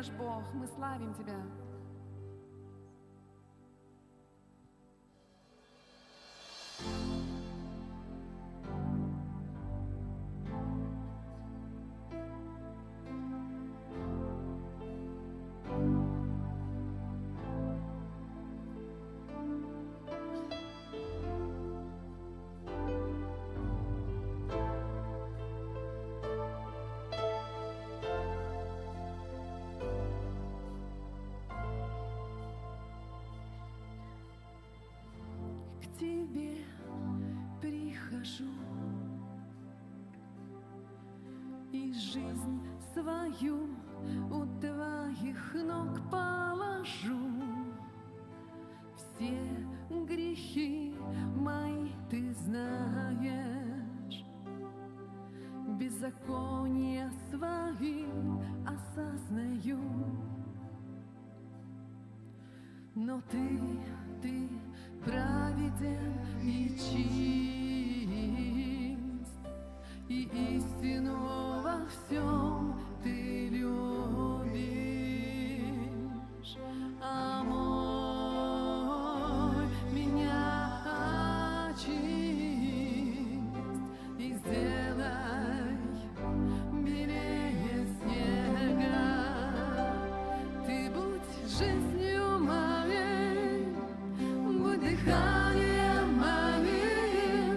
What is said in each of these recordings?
наш Бог, мы славим Тебя. К Тебе прихожу и жизнь свою у Твоих ног положу. Все грехи мои Ты знаешь, беззакония свои осознаю. Но Ты праведен и чист, и истину во всем Ты любишь. Омой меня очисть и сделай белее снега. Ты будь жизнью моей, будь дыханием моим.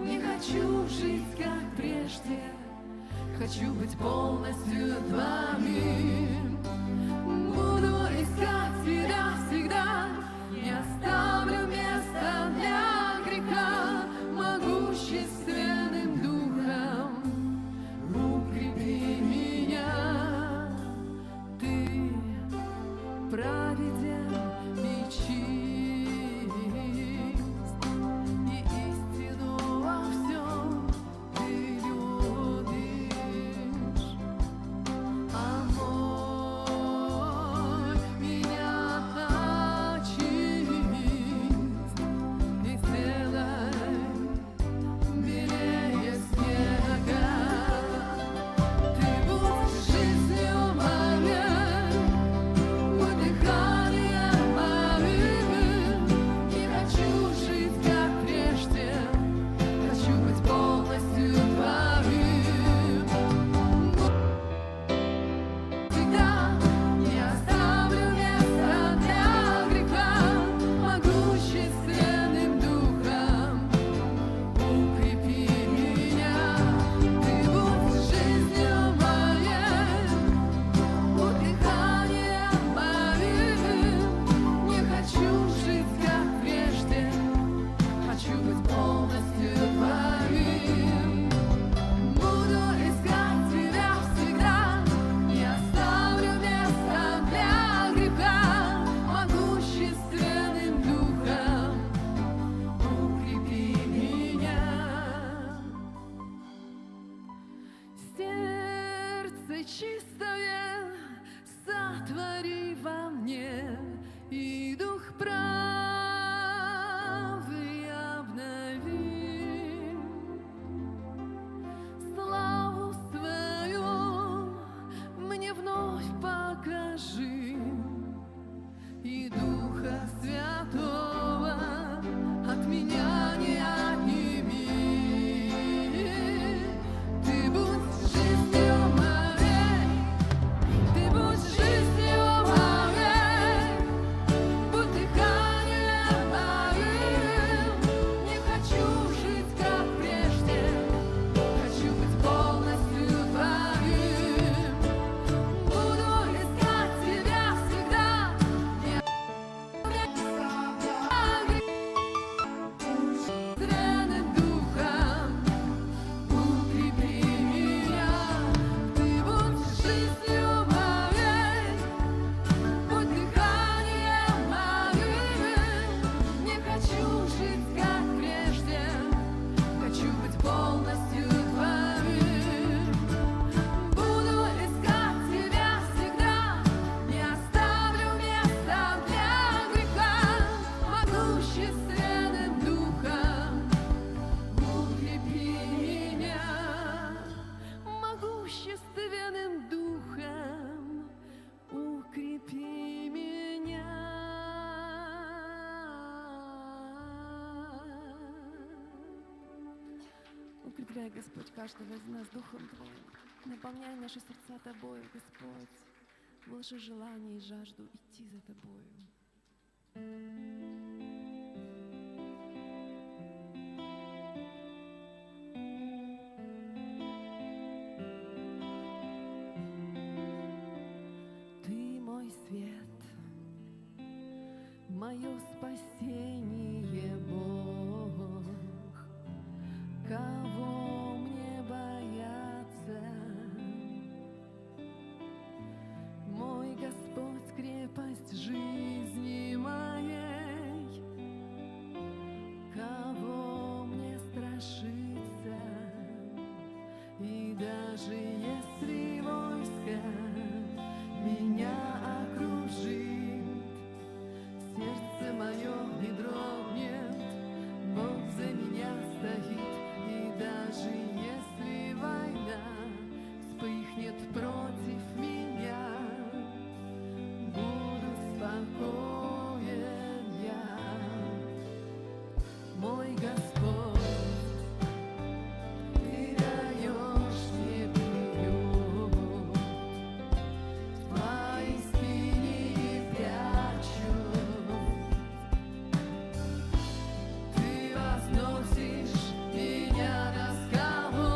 Не хочу жить, как прежде, хочу быть полностью Твоим. Буду искать Тебя всегда, не оставлю места для греха. Могущественным духом укрепи меня. Ты праведен и чист, и истину во всем Ты любишь. Омой меня очисть и сделай белее снега. Ты будь жизнью моей, будь дыханием моим. Не хочу жить, как прежде, хочу быть полностью Твоим. Всегда не оставлю места для греха. Могущественным духом укрепи меня. Ты будь жизнью моей, будь дыханием моим. Не хочу жить, как прежде, хочу быть полностью Твоим. Буду искать Тебя всегда, не оставлю места для греха. Могущественным духом укрепи меня. Сердце чистое сотвори во мне, и дух правый обнови. Славу свою мне вновь покажи, и Духа Святого от меня не отними. Ты будь жизнью моей, Ты будь жизнью моей, будь дыханием моим. Не хочу жить, как прежде, хочу быть полностью Твоим. Буду искать Тебя всегда, не Дряным духом укрепи меня. Ты будь жизнью моей, будь дыханием моим. Не хочу жить, как прежде, хочу быть полностью Твоим. Буду искать Тебя всегда, не оставлю места для греха. Могущественным духом укрепи меня. Могущественным духом укрепляй, Господь, каждого из нас Духом Твоим. Наполняй наши сердца Тобою, Господь. Вложи желание и жажду идти за Тобою. Ты мой свет, мое спасение, Бог. Кого мне бояться? Мой Господь, крепость жизни моей. Кого мне страшиться? И даже если войско меня окружит, сердце мое не дрогнет, Бог за меня стоит. И даже если война вспыхнет против меня, буду спокоен я. Мой Господь, Ты даешь мне приют, в Твоей спине прячусь. Ты возносишь меня на скалу,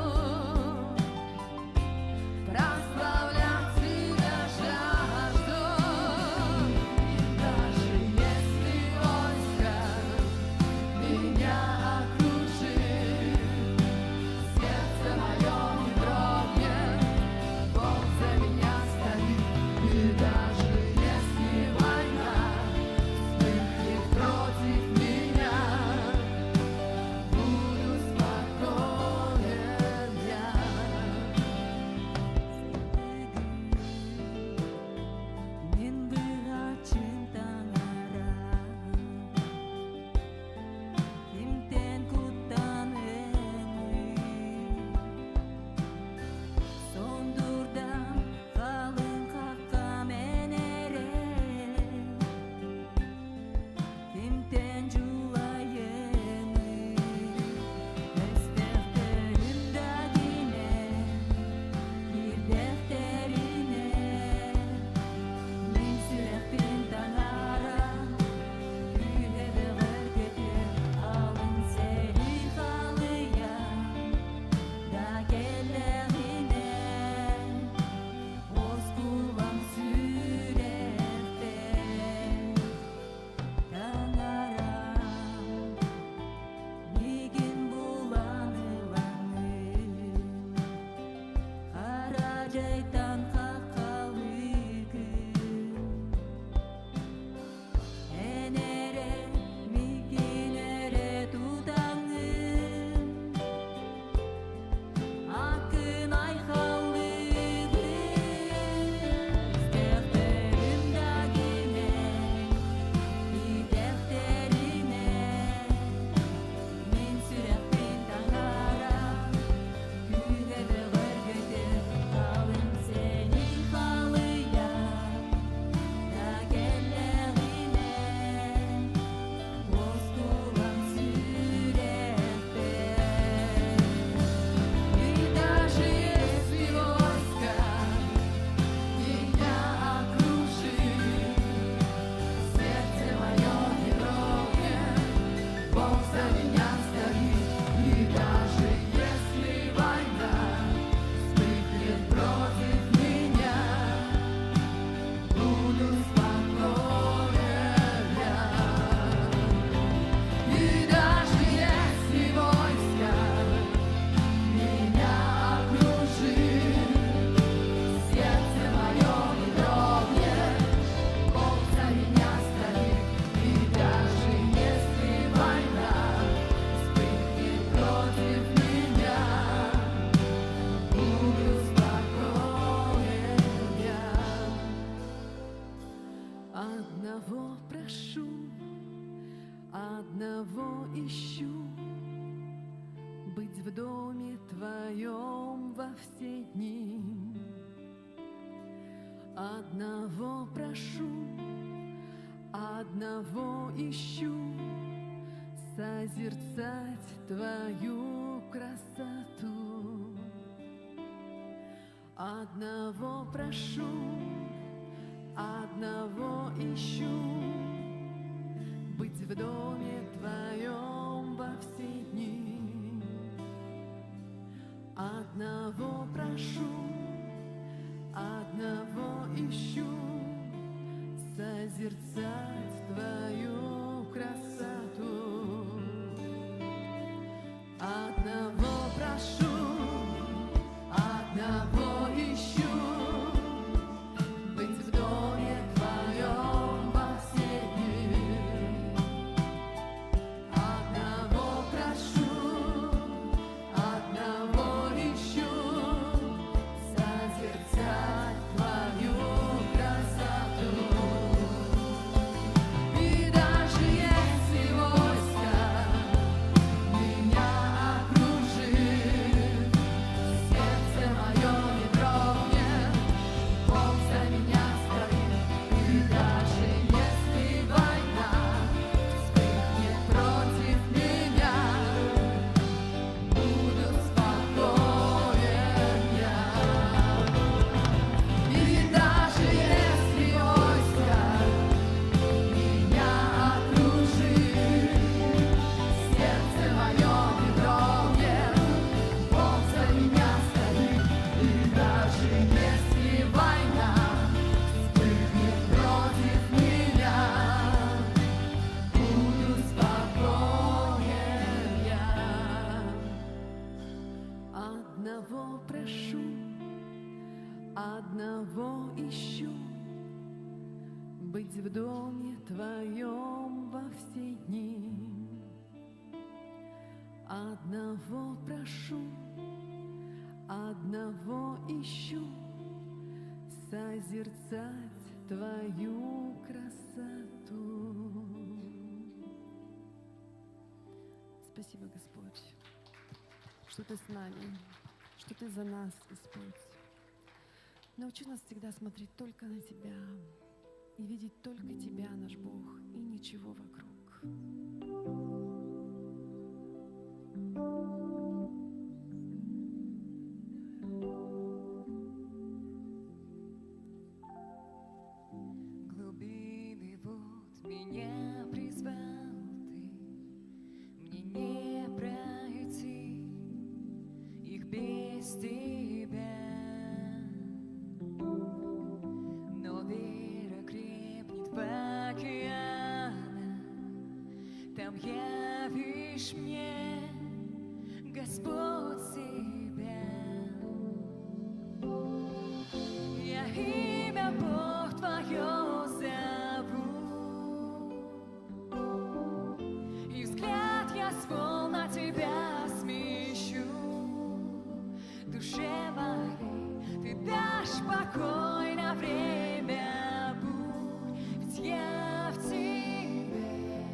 прославлять Тебя жажду. И даже если войско меня окружит, сердце мое не дрогнет, Бог за меня стоит. И даже если война вспыхнет против меня, буду спокоен я. Мен быгачым таңара, кимтен куттан сондурдам калың какка менере, кимтен жулайыны, эстектеримдагине, кирдектерине. Мен сүрекпен таңара, күйде бөгөр кетер, алын сени халыя, да келегине, оскулам сүректе, таңара, мигин буланыланы, кара жайтан какалы күн. Энере мигинере тутаңын, акын айхаллыгын, стектеримдагине, идектерине. Мен сүрекпен таңара, күйде бөгөр кетер, алын сени халыя, да келегине, оскулам сүректе. И даже если войско меня окружит, сердце мое не дрогнет, Бог за меня стоит. И даже если война вспыхнет против меня, буду спокоен я. И даже если войско меня окружит, сердце мое не дрогнет, Бог за меня стоит. И даже если война вспыхнет против меня, буду спокоен я. Одного прошу, одного ищу, быть в доме Твоем во все дни. Одного прошу, одного ищу, созерцать Твою красоту. Одного прошу, одного ищу, быть в доме Твоем во все дни. Одного прошу, одного ищу, созерцать Твою красоту. Одного прошу, одного ищу, быть в доме Твоем во все дни. Одного прошу, одного ищу, созерцать Твою красоту. И даже если войско меня окружит, сердце мое не дрогнет, Бог за меня стоит. И даже если война вспыхнет против меня, буду спокоен я. И даже если войско меня окружит, сердце мое не дрогнет, Бог за меня стоит. И даже если война вспыхнет против меня, буду спокоен я. Одного прошу, одного ищу, быть в доме Твоем во все дни. Одного прошу, одного ищу, созерцать Твою красоту. Спасибо, Господь, что Ты с нами, что Ты за нас, Господь. Научи нас всегда смотреть только на Тебя и видеть только Тебя, наш Бог, и ничего вокруг. Глубины вод меня призвал ты, мне не пройти их без тебя. Но вера крепнет в океанах, там явишь мне, Господь, себя. Я имя Бог Твое зову, и взгляд я свой на Тебя смещу. Душе моей Ты дашь покой на время бурь, ведь я в Тебе,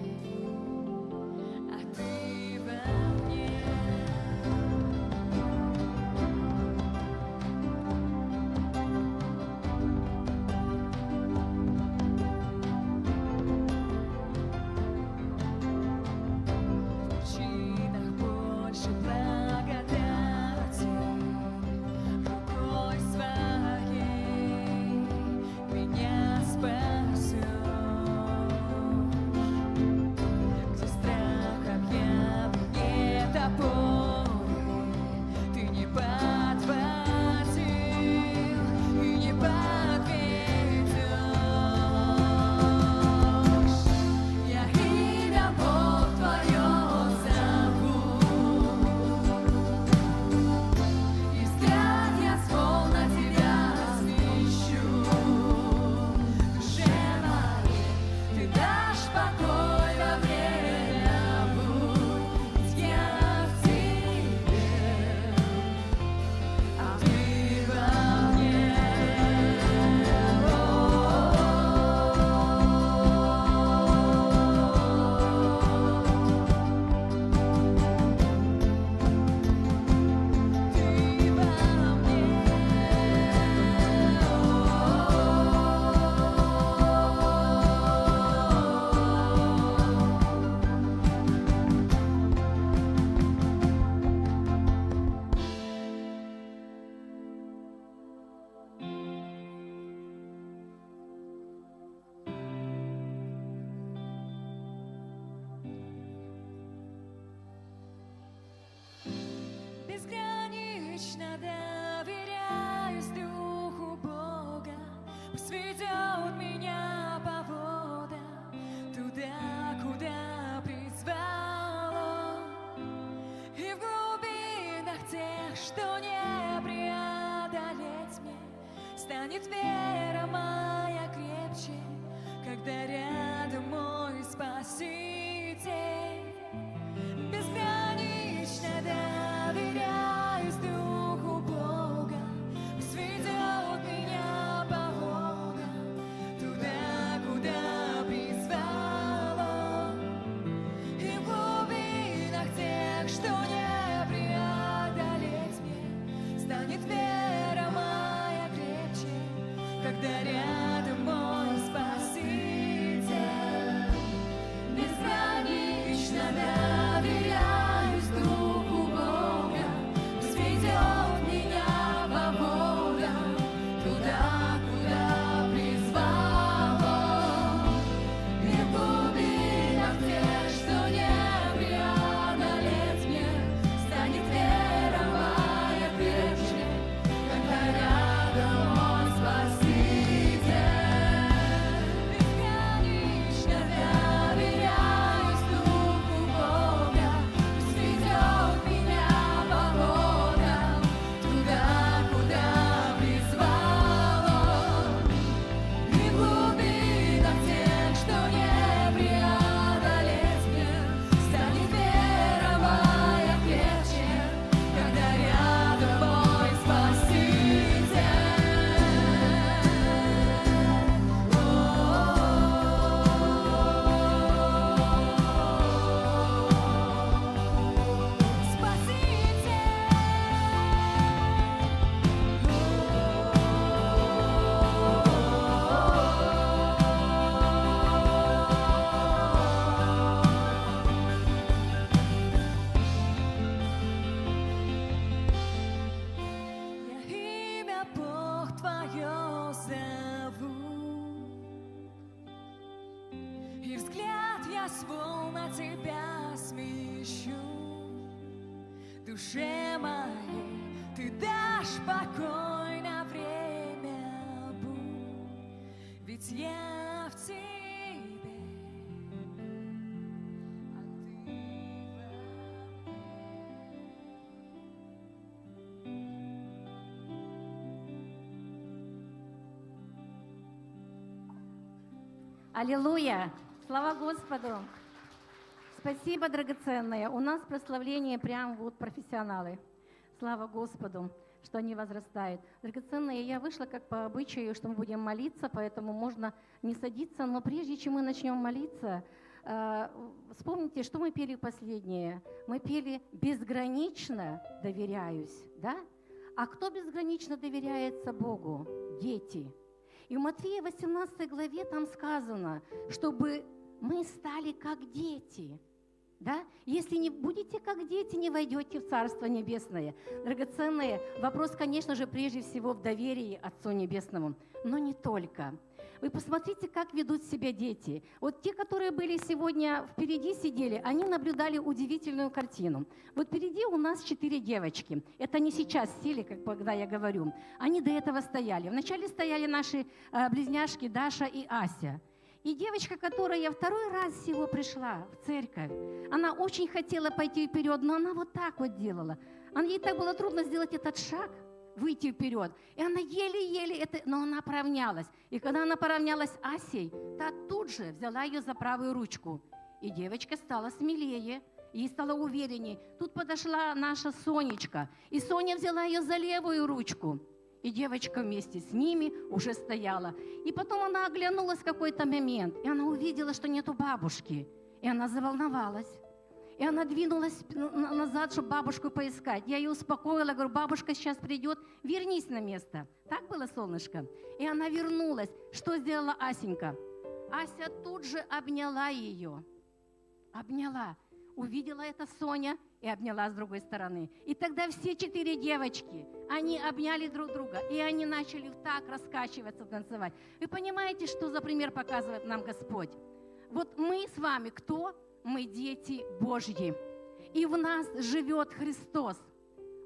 а Ты во мне. что не преодолеть мне. Станет вера моя крепче, когда рядом мой Спаситель. Безгранично доверяюсь Духу Бога, пусть ведет меня погода туда, куда призвал Он. И в глубинах тех, что не преодолеть мне, станет вера моя крепче, когда рядом мой Спаситель. Безгранично доверяюсь Духу Бога, пусть ведет меня по водам туда, куда призвал Он. И в глубинах тех, что не преодолеть мне, станет вера моя крепче, когда рядом мой Спаситель. Безгранично доверяюсь Духу Бога, пусть ведет меня по водам туда, куда призвал Он. И в глубинах тех, что не преодолеть мне, станет вера моя крепче, когда рядом мой Спаситель. Я имя Бог Твое зову, и взгляд я свой на Тебя смещу. Душе моей Ты дашь покой на время бурь, ведь я в Тебе, а Ты во Аллилуйя! Слава Господу! Спасибо, драгоценные. У нас прославление прям вот профессионалы. Слава Господу, что они возрастают. Драгоценные, я вышла как по обычаю, что мы будем молиться, поэтому можно не садиться. Но прежде чем мы начнем молиться, вспомните, что мы пели последнее. Мы пели «Безгранично доверяюсь». Да? А кто безгранично доверяется Богу? Дети. И в Матфея 18 главе там сказано, чтобы мы стали как дети. Да? Если не будете как дети, не войдете в Царство Небесное. Драгоценные, вопрос, конечно же, прежде всего в доверии Отцу Небесному, но не только. Вы посмотрите, как ведут себя дети. Вот те, которые были сегодня впереди сидели, они наблюдали удивительную картину. Вот впереди у нас 4 девочки. Это не сейчас сели, как когда я говорю. Они до этого стояли. Вначале стояли наши близняшки Даша и Ася. И девочка, которая второй раз всего пришла в церковь, она очень хотела пойти вперед, но она вот так вот делала. Ей так было трудно сделать этот шаг, выйти вперед. И она еле-еле, но она поравнялась. И когда она поравнялась с Асей, та тут же взяла ее за правую ручку. И девочка стала смелее, ей стало увереннее. Тут подошла наша Сонечка, и Соня взяла ее за левую ручку. И девочка вместе с ними уже стояла. И потом она оглянулась в какой-то момент, и она увидела, что нету бабушки. И она заволновалась. И она двинулась назад, чтобы бабушку поискать. Я ее успокоила, говорю, бабушка сейчас придет, вернись на место. Так было, солнышко? И она вернулась. Что сделала Асенька? Ася тут же обняла ее. Обняла. Увидела это Соня и обняла с другой стороны. И тогда все 4 девочки, они обняли друг друга, и они начали так раскачиваться, танцевать. Вы понимаете, что за пример показывает нам Господь? Вот мы с вами кто? Мы дети Божьи. И в нас живет Христос.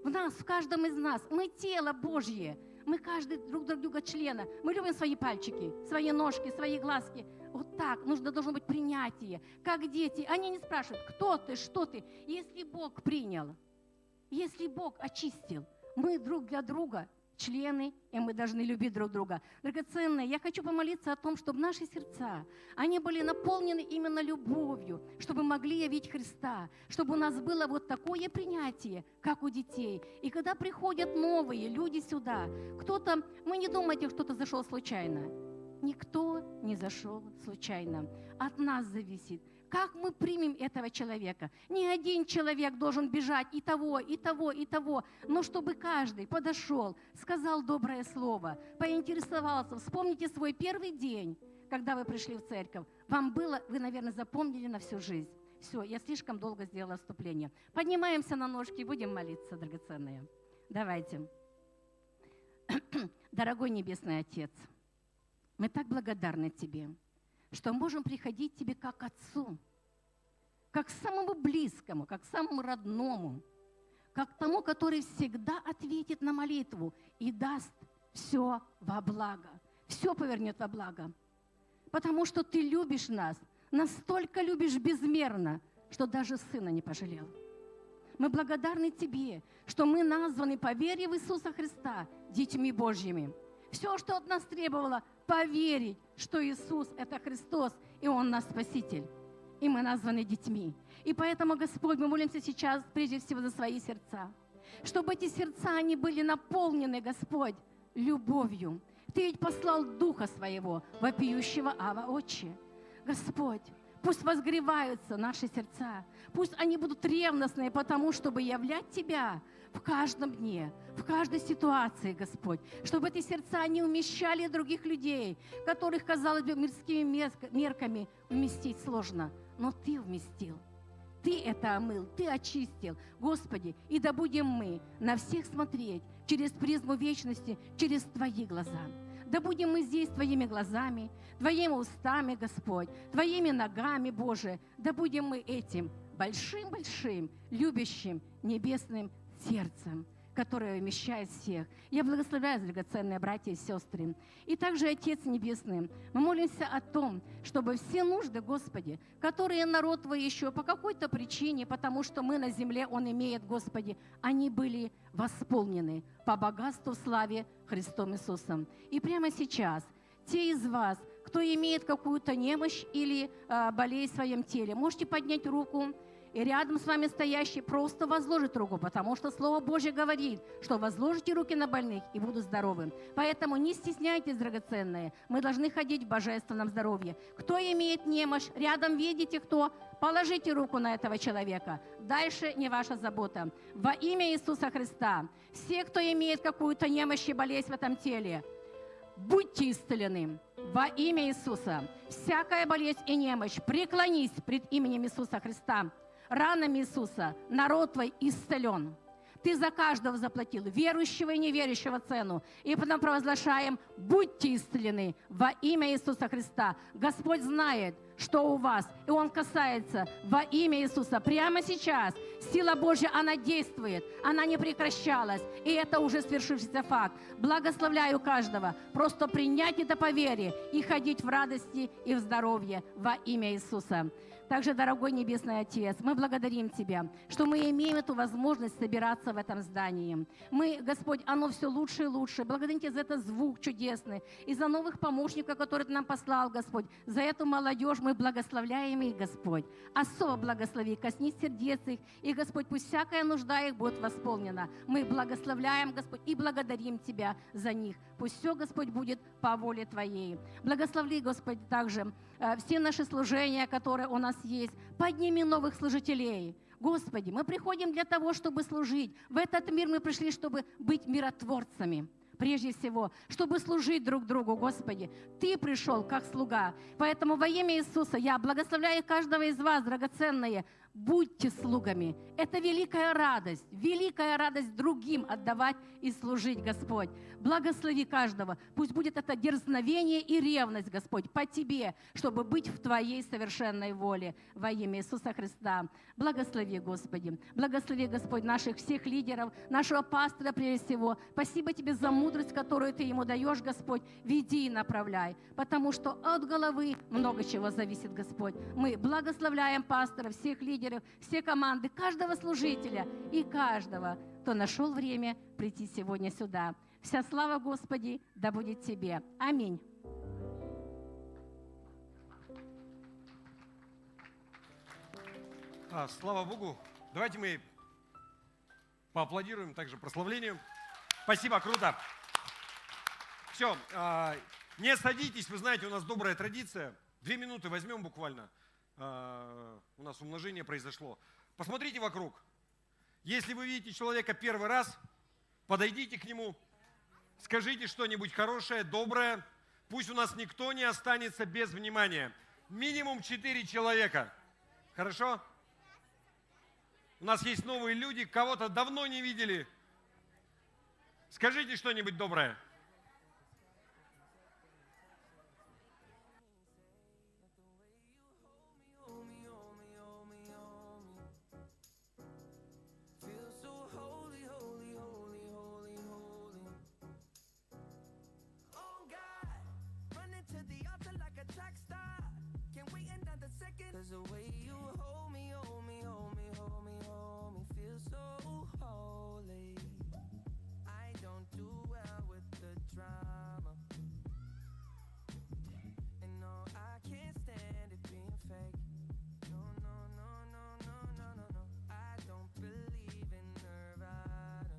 В нас, в каждом из нас. Мы тело Божье. Мы каждый друг друга члена. Мы любим свои пальчики, свои ножки, свои глазки. Вот так должно быть принятие. Как дети. Они не спрашивают, кто ты, что ты. Если Бог принял, Если Бог очистил, мы друг для друга члены, и мы должны любить друг друга. Драгоценные, я хочу помолиться о том, чтобы наши сердца, они были наполнены именно любовью, чтобы могли явить Христа, чтобы у нас было вот такое принятие, как у детей. И когда приходят новые люди сюда, кто-то, вы не думайте, что кто-то зашел случайно. Никто не зашел случайно. От нас зависит, как мы примем этого человека. Ни один человек должен бежать и того, и того, и того. Но чтобы каждый подошел, сказал доброе слово, поинтересовался. Вспомните свой первый день, когда вы пришли в церковь. Вам было, вы, наверное, запомнили на всю жизнь. Все, я слишком долго сделала вступление. Поднимаемся на ножки и будем молиться, драгоценные. Давайте. Дорогой Небесный Отец, мы так благодарны Тебе, что можем приходить к Тебе как к Отцу, как к самому близкому, как к самому родному, как к тому, который всегда ответит на молитву и даст все во благо, все повернет во благо. Потому что Ты любишь нас, настолько любишь безмерно, что даже Сына не пожалел. Мы благодарны Тебе, что мы названы по вере в Иисуса Христа детьми Божьими. Все, что от нас требовало, поверить, что Иисус – это Христос, и Он наш Спаситель. И мы названы детьми. И поэтому, Господь, мы молимся сейчас прежде всего за свои сердца. Чтобы эти сердца, они были наполнены, Господь, любовью. Ты ведь послал Духа Своего, вопиющего Ава Отче. Господь, пусть возгреваются наши сердца. Пусть они будут ревностные, потому чтобы являть Тебя в каждом дне, в каждой ситуации, Господь. Чтобы эти сердца не умещали других людей, которых, казалось бы, мирскими мерками уместить сложно. Но Ты вместил. Ты это омыл, Ты очистил. Господи, и да будем мы на всех смотреть через призму вечности, через Твои глаза. Да будем мы здесь Твоими глазами, Твоими устами, Господь, Твоими ногами, Боже. Да будем мы этим большим-большим, любящим, небесным сердцем, которое вмещает всех. Я благословляю, драгоценные братья и сестры. И также, Отец Небесный, мы молимся о том, чтобы все нужды, Господи, которые народ Твой еще по какой-то причине, потому что мы на земле, Он имеет, Господи, они были восполнены по богатству в славе Христом Иисусом. И прямо сейчас те из вас, кто имеет какую-то немощь или болезнь в своем теле, можете поднять руку, и рядом с вами стоящий просто возложит руку, потому что Слово Божье говорит, что возложите руки на больных и будут здоровы. Поэтому не стесняйтесь, драгоценные, мы должны ходить в божественном здоровье. Кто имеет немощь, рядом видите кто, положите руку на этого человека. Дальше не ваша забота. Во имя Иисуса Христа, все, кто имеет какую-то немощь и болезнь в этом теле, будьте исцелены во имя Иисуса. Всякая болезнь и немощь, преклонись пред именем Иисуса Христа. Ранами Иисуса народ Твой исцелен. Ты за каждого заплатил, верующего и неверующего, цену. И потом провозглашаем, будьте исцелены во имя Иисуса Христа. Господь знает, что у вас, и Он касается во имя Иисуса. Прямо сейчас сила Божья, она действует, она не прекращалась, и это уже свершившийся факт. Благословляю каждого, просто принять это по вере и ходить в радости и в здоровье во имя Иисуса. Также, дорогой Небесный Отец, мы благодарим Тебя, что мы имеем эту возможность собираться в этом здании. Мы, Господь, оно все лучше и лучше. Благодарим Тебя за этот звук чудесный и за новых помощников, которые Ты нам послал, Господь. За эту молодежь мы благословляем их, Господь. Особо благослови, коснись сердец их, и, Господь, пусть всякая нужда их будет восполнена. Мы благословляем, Господь, и благодарим Тебя за них. Пусть все, Господь, будет по воле Твоей. Благослови, Господь, также все наши служения, которые у нас есть. Подними новых служителей. Господи, мы приходим для того, чтобы служить. В этот мир мы пришли, чтобы быть миротворцами. Прежде всего, чтобы служить друг другу, Господи. Ты пришел как слуга. Поэтому во имя Иисуса я благословляю каждого из вас, драгоценные. Будьте слугами. Это великая радость другим отдавать и служить, Господь. Благослови каждого. Пусть будет это дерзновение и ревность, Господь, по Тебе, чтобы быть в Твоей совершенной воле во имя Иисуса Христа. Благослови, Господи. Благослови, Господь, наших всех лидеров, нашего пастора прежде всего. Спасибо Тебе за мудрость, которую Ты ему даешь, Господь. Веди и направляй, потому что от головы много чего зависит, Господь. Мы благословляем пастора, всех лидеров, лидеров, все команды, каждого служителя и каждого, кто нашел время прийти сегодня сюда. Вся слава, Господи, да будет Тебе. Аминь. Слава Богу. Давайте мы поаплодируем также прославлению. Спасибо, круто. Все, не садитесь, вы знаете, у нас добрая традиция. 2 минуты возьмем буквально. У нас умножение произошло. Посмотрите вокруг. Если вы видите человека первый раз, подойдите к нему, скажите что-нибудь хорошее, доброе. Пусть у нас никто не останется без внимания. Минимум 4 человека. Хорошо? У нас есть новые люди, кого-то давно не видели. Скажите что-нибудь доброе. Cause the way you hold me, hold me, hold me, hold me, hold me, feel so holy. I don't do well with the drama. And no, I can't stand it being fake. No, no, no, no, no, no, no, no. I don't believe in Nirvana.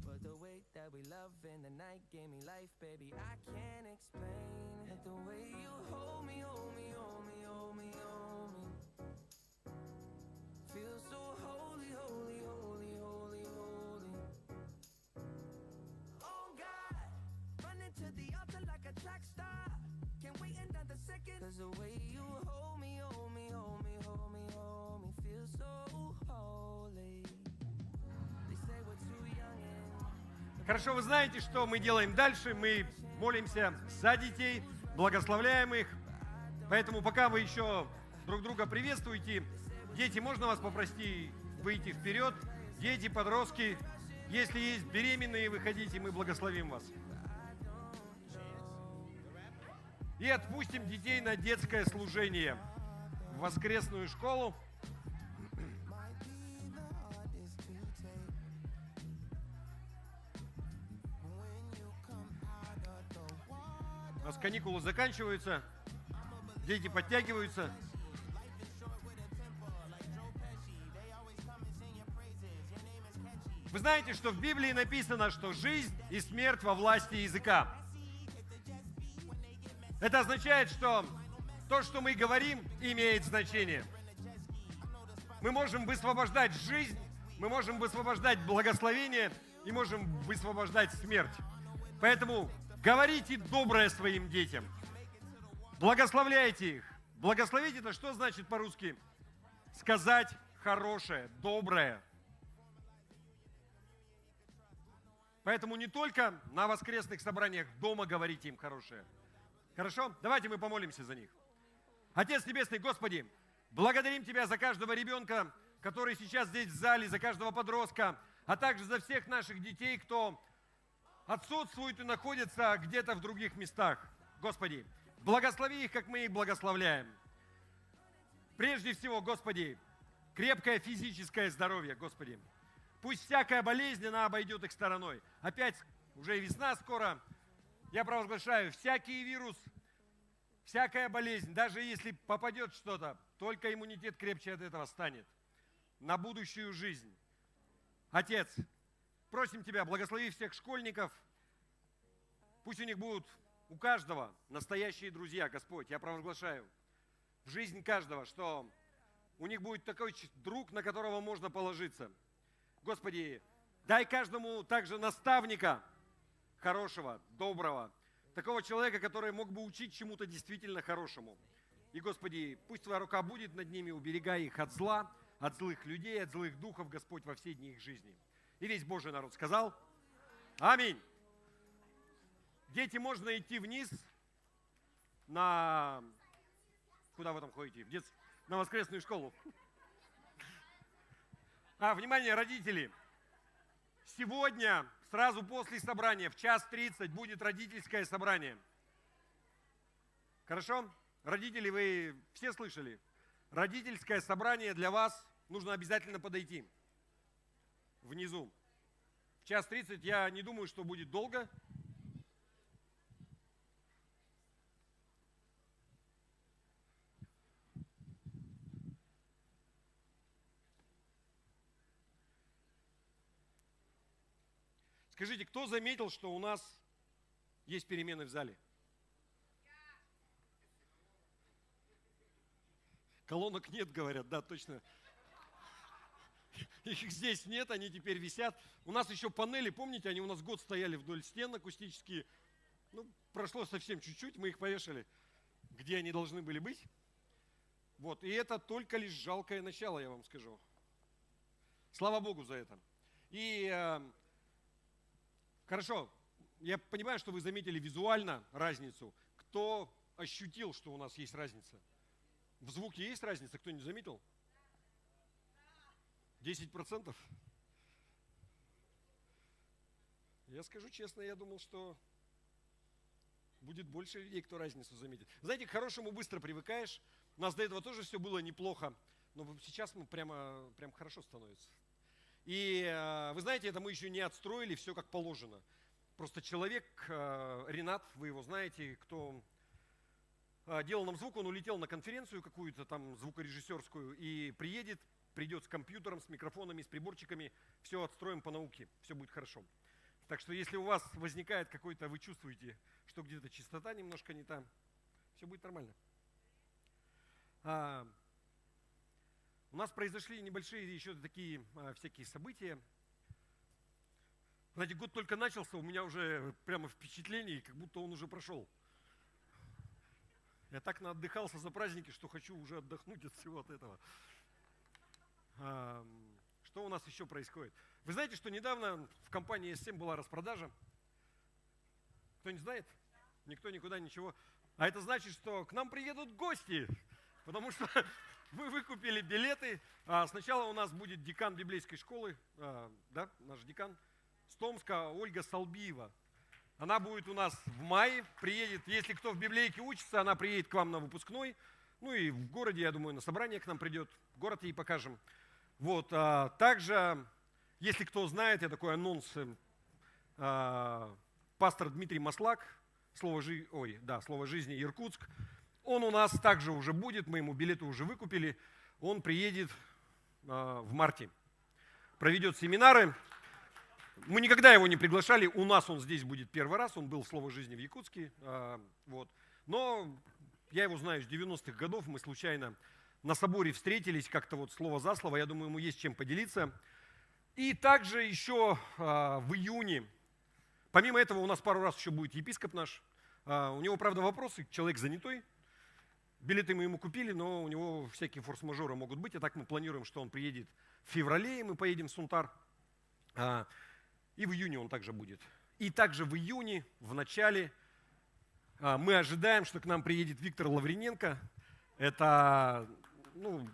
But the way that we love in the night gave me life, baby, I can't explain. And the way you hold me, hold me, hold me, hold me, hold me. Feel so holy, holy, holy, holy, holy. Oh God, running to the altar like a track star. Can't wait another second. Cause the way you hold me, hold me, hold me, hold me, hold me, feel so holy. They say we're too young and Хорошо, вы знаете, что мы делаем дальше. Мы молимся за детей, благословляем их. Поэтому пока вы еще друг друга приветствуете, дети, можно вас попросить выйти вперед? Дети, подростки, если есть беременные, выходите, мы благословим вас. И отпустим детей на детское служение в воскресную школу. У нас каникулы заканчиваются, дети подтягиваются. Вы знаете, что в Библии написано, что жизнь и смерть во власти языка. Это означает, что то, что мы говорим, имеет значение. Мы можем высвобождать жизнь, мы можем высвобождать благословение и можем высвобождать смерть. Поэтому говорите доброе своим детям. Благословляйте их. Благословить — это что значит по-русски? Сказать хорошее, доброе. Поэтому не только на воскресных собраниях дома говорите им хорошее. Хорошо? Давайте мы помолимся за них. Отец Небесный, Господи, благодарим Тебя за каждого ребенка, который сейчас здесь в зале, за каждого подростка, а также за всех наших детей, кто отсутствуют и находятся где-то в других местах. Господи, благослови их, как мы их благословляем. Прежде всего, Господи, крепкое физическое здоровье, Господи. Пусть всякая болезнь, она обойдет их стороной. Опять уже весна скоро. Я провозглашаю, всякий вирус, всякая болезнь, даже если попадет что-то, только иммунитет крепче от этого станет. На будущую жизнь. Отец, просим Тебя, благослови всех школьников. Пусть у них будут, у каждого, настоящие друзья, Господь. Я провозглашаю в жизнь каждого, что у них будет такой друг, на которого можно положиться. Господи, дай каждому также наставника хорошего, доброго, такого человека, который мог бы учить чему-то действительно хорошему. И, Господи, пусть Твоя рука будет над ними, уберегая их от зла, от злых людей, от злых духов, Господь, во все дни их жизни. И весь Божий народ сказал: аминь. Дети, можно идти вниз на... Куда вы там ходите? На воскресную школу. Внимание, родители! Сегодня, сразу после собрания, в 1:30 будет родительское собрание. Хорошо? Родители, вы все слышали? Родительское собрание для вас нужно обязательно подойти. Внизу. В 1:30 я не думаю, что будет долго. Скажите, кто заметил, что у нас есть перемены в зале? Колонок нет, говорят, да, точно. Их здесь нет, они теперь висят. У нас еще панели, помните, они у нас год стояли вдоль стен акустические. Ну, прошло совсем чуть-чуть, мы их повешали, где они должны были быть. Вот, и это только лишь жалкое начало, я вам скажу. Слава Богу за это. И хорошо, я понимаю, что вы заметили визуально разницу. Кто ощутил, что у нас есть разница? В звуке есть разница? Кто не заметил? 10%? Я скажу честно, я думал, что будет больше людей, кто разницу заметит. Знаете, к хорошему быстро привыкаешь. У нас до этого тоже все было неплохо, но сейчас мы прям хорошо становится. И вы знаете, это мы еще не отстроили, все как положено. Просто человек, Ренат, вы его знаете, кто делал нам звук, он улетел на конференцию какую-то там звукорежиссерскую и придет с компьютером, с микрофонами, с приборчиками, все отстроим по науке, все будет хорошо. Так что если у вас возникает какой-то, вы чувствуете, что где-то частота немножко не та, все будет нормально. У нас произошли небольшие еще такие всякие события. Знаете, год только начался, у меня уже прямо впечатление, как будто он уже прошел. Я так наотдыхался за праздники, что хочу уже отдохнуть от всего от этого. Что у нас еще происходит? Вы знаете, что недавно в компании S7 была распродажа? Кто не знает? Никто никуда ничего. А это значит, что к нам приедут гости, потому что мы выкупили билеты. Сначала у нас будет декан библейской школы, да, наш декан с Томска, Ольга Салбиева. Она будет у нас в мае, приедет, если кто в библейке учится, она приедет к вам на выпускной. Ну и в городе, я думаю, на собрание к нам придет. Город ей покажем. Вот, также, если кто знает, я такой анонс, пастор Дмитрий Маслак, Слово жизни, Иркутск. Он у нас также уже будет, мы ему билеты уже выкупили. Он приедет в марте, проведет семинары. Мы никогда его не приглашали, у нас он здесь будет первый раз, он был в Слово жизни в Якутске. Вот. Но я его знаю с 90-х годов, мы случайно на соборе встретились, как-то вот слово за слово, я думаю, ему есть чем поделиться. И также еще в июне, помимо этого у нас пару раз еще будет епископ наш. У него, правда, вопросы, человек занятой. Билеты мы ему купили, но у него всякие форс-мажоры могут быть. И так мы планируем, что он приедет в феврале, и мы поедем в Сунтар. И в июне он также будет. И также в июне, в начале, мы ожидаем, что к нам приедет Виктор Лавриненко. Это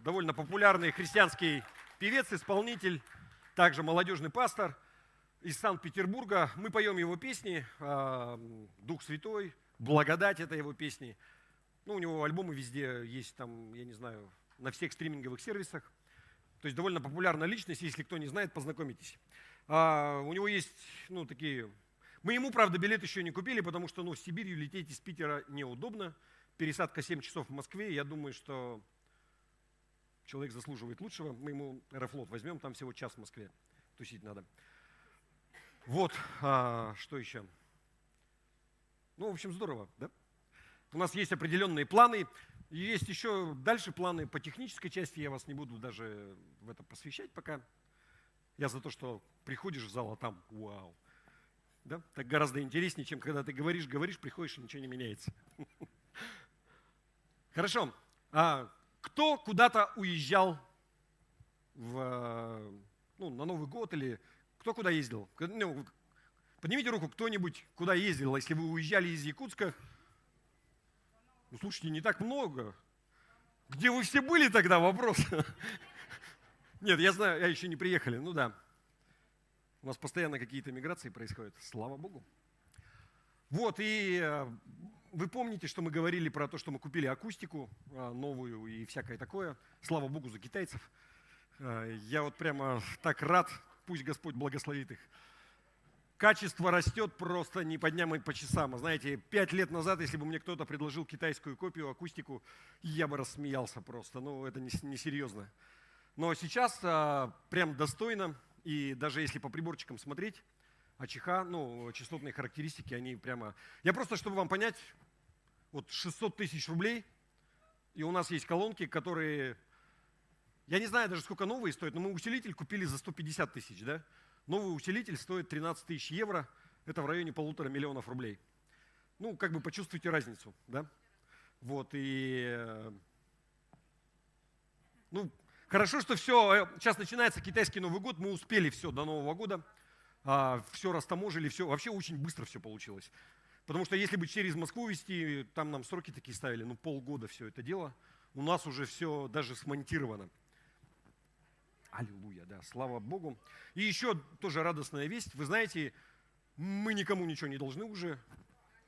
довольно популярный христианский певец, исполнитель, также молодежный пастор из Санкт-Петербурга. Мы поем его песни «Дух Святой», «Благодать» — это его песни. У него альбомы везде есть, там, я не знаю, на всех стриминговых сервисах. То есть довольно популярная личность, если кто не знает, познакомитесь. У него есть, такие... Мы ему, правда, билет еще не купили, потому что, в Сибирь лететь из Питера неудобно. Пересадка 7 часов в Москве. Я думаю, что человек заслуживает лучшего. Мы ему Аэрофлот возьмем, там всего час в Москве. Тусить надо. Вот, что еще? В общем, здорово, да? У нас есть определенные планы. Есть еще дальше планы по технической части. Я вас не буду даже в это посвящать пока. Я за то, что приходишь в зал, а там вау. Да? Так гораздо интереснее, чем когда ты говоришь, приходишь, и ничего не меняется. Хорошо. Кто куда-то уезжал на Новый год или кто куда ездил? Поднимите руку, кто-нибудь куда ездил, если вы уезжали из Якутска. Слушайте, не так много. Где вы все были тогда? Вопрос. Нет, я знаю, еще не приехали. Да. У нас постоянно какие-то миграции происходят. Слава Богу. Вот, и вы помните, что мы говорили про то, что мы купили акустику новую и всякое такое. Слава Богу за китайцев. Я вот прямо так рад, пусть Господь благословит их. Качество растет просто не по дням и по часам. Знаете, 5 лет назад, если бы мне кто-то предложил китайскую копию, акустику, я бы рассмеялся просто. Ну, это несерьезно. Но сейчас прям достойно. И даже если по приборчикам смотреть, АЧХ, ну, частотные характеристики, они прямо... Я просто, чтобы вам понять, вот 600 тысяч рублей, и у нас есть колонки, которые... Я не знаю даже, сколько новые стоят, но мы усилитель купили за 150 тысяч, да? Новый усилитель стоит 13 тысяч евро, это в районе 1,5 миллиона рублей. Ну, как бы почувствуйте разницу, да? Вот, и... Ну, хорошо, что все, сейчас начинается китайский Новый год, мы успели все до Нового года. Все растаможили, все, вообще очень быстро все получилось. Потому что если бы через Москву везти, там нам сроки такие ставили, ну полгода все это дело, у нас уже все даже смонтировано. Аллилуйя, да, слава Богу. И еще тоже радостная весть, вы знаете, мы никому ничего не должны уже,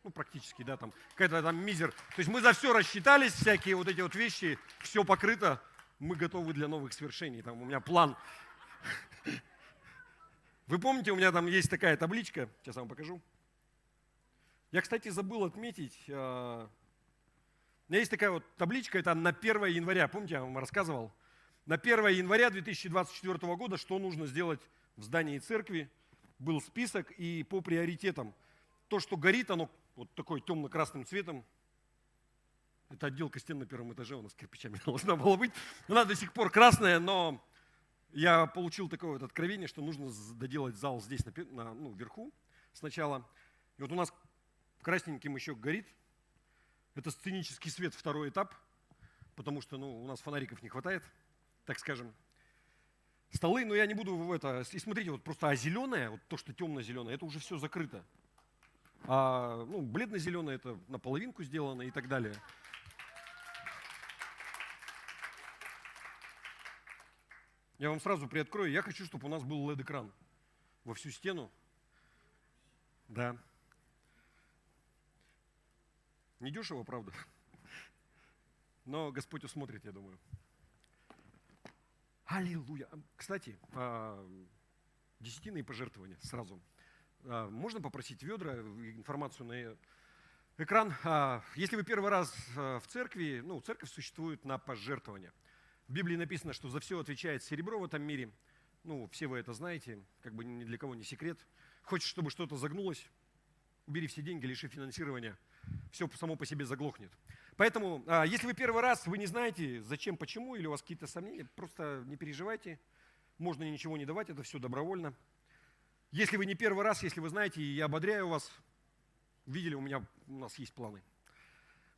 ну практически, да, там, какая-то там мизер. То есть мы за все рассчитались, всякие вот эти вот вещи, все покрыто, мы готовы для новых свершений, там у меня план. Вы помните, у меня там есть такая табличка, сейчас я вам покажу. Я, кстати, забыл отметить, у меня есть такая вот табличка, это на 1 января, помните, я вам рассказывал? На 1 января 2024 года, что нужно сделать в здании церкви, был список, и по приоритетам. То, что горит, оно вот такой темно-красным цветом. Это отделка стен на 1 этаже, у нас кирпичами должна была быть. Она до сих пор красная, но... Я получил такое вот откровение, что нужно доделать зал здесь, вверху сначала. И вот у нас красненьким еще горит. Это сценический свет, 2-й этап, потому что у нас фонариков не хватает, так скажем. Столы, но я не буду в это... И смотрите, вот просто зеленое, вот то, что темно-зеленое, это уже все закрыто. Бледно-зеленое это наполовинку сделано и так далее. Я вам сразу приоткрою. Я хочу, чтобы у нас был LED-экран во всю стену. Да. Недешево, правда. Но Господь усмотрит, я думаю. Аллилуйя. Кстати, десятины и пожертвования сразу. Можно попросить ведра, информацию на экран. Если вы первый раз в церкви, церковь существует на пожертвования. В Библии написано, что за все отвечает серебро в этом мире. Все вы это знаете, как бы ни для кого не секрет. Хочешь, чтобы что-то загнулось, убери все деньги, лиши финансирования, все само по себе заглохнет. Поэтому, если вы первый раз, вы не знаете, зачем, почему, или у вас какие-то сомнения, просто не переживайте, можно ничего не давать, это все добровольно. Если вы не первый раз, если вы знаете, я ободряю вас, видели, у нас есть планы.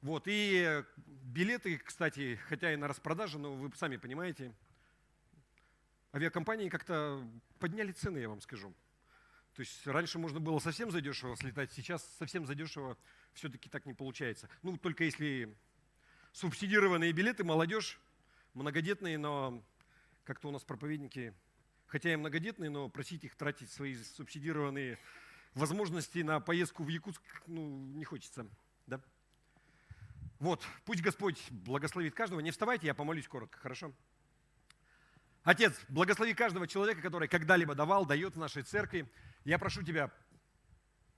Вот, и билеты, кстати, хотя и на распродаже, но вы сами понимаете, авиакомпании как-то подняли цены, я вам скажу. То есть раньше можно было совсем задешево слетать, сейчас совсем задешево все-таки так не получается. Только если субсидированные билеты, молодежь, многодетные, но как-то у нас проповедники, хотя и многодетные, но просить их тратить свои субсидированные возможности на поездку в Якутск, не хочется, да? Вот, пусть Господь благословит каждого. Не вставайте, я помолюсь коротко, хорошо? Отец, благослови каждого человека, который когда-либо давал, дает в нашей церкви. Я прошу Тебя,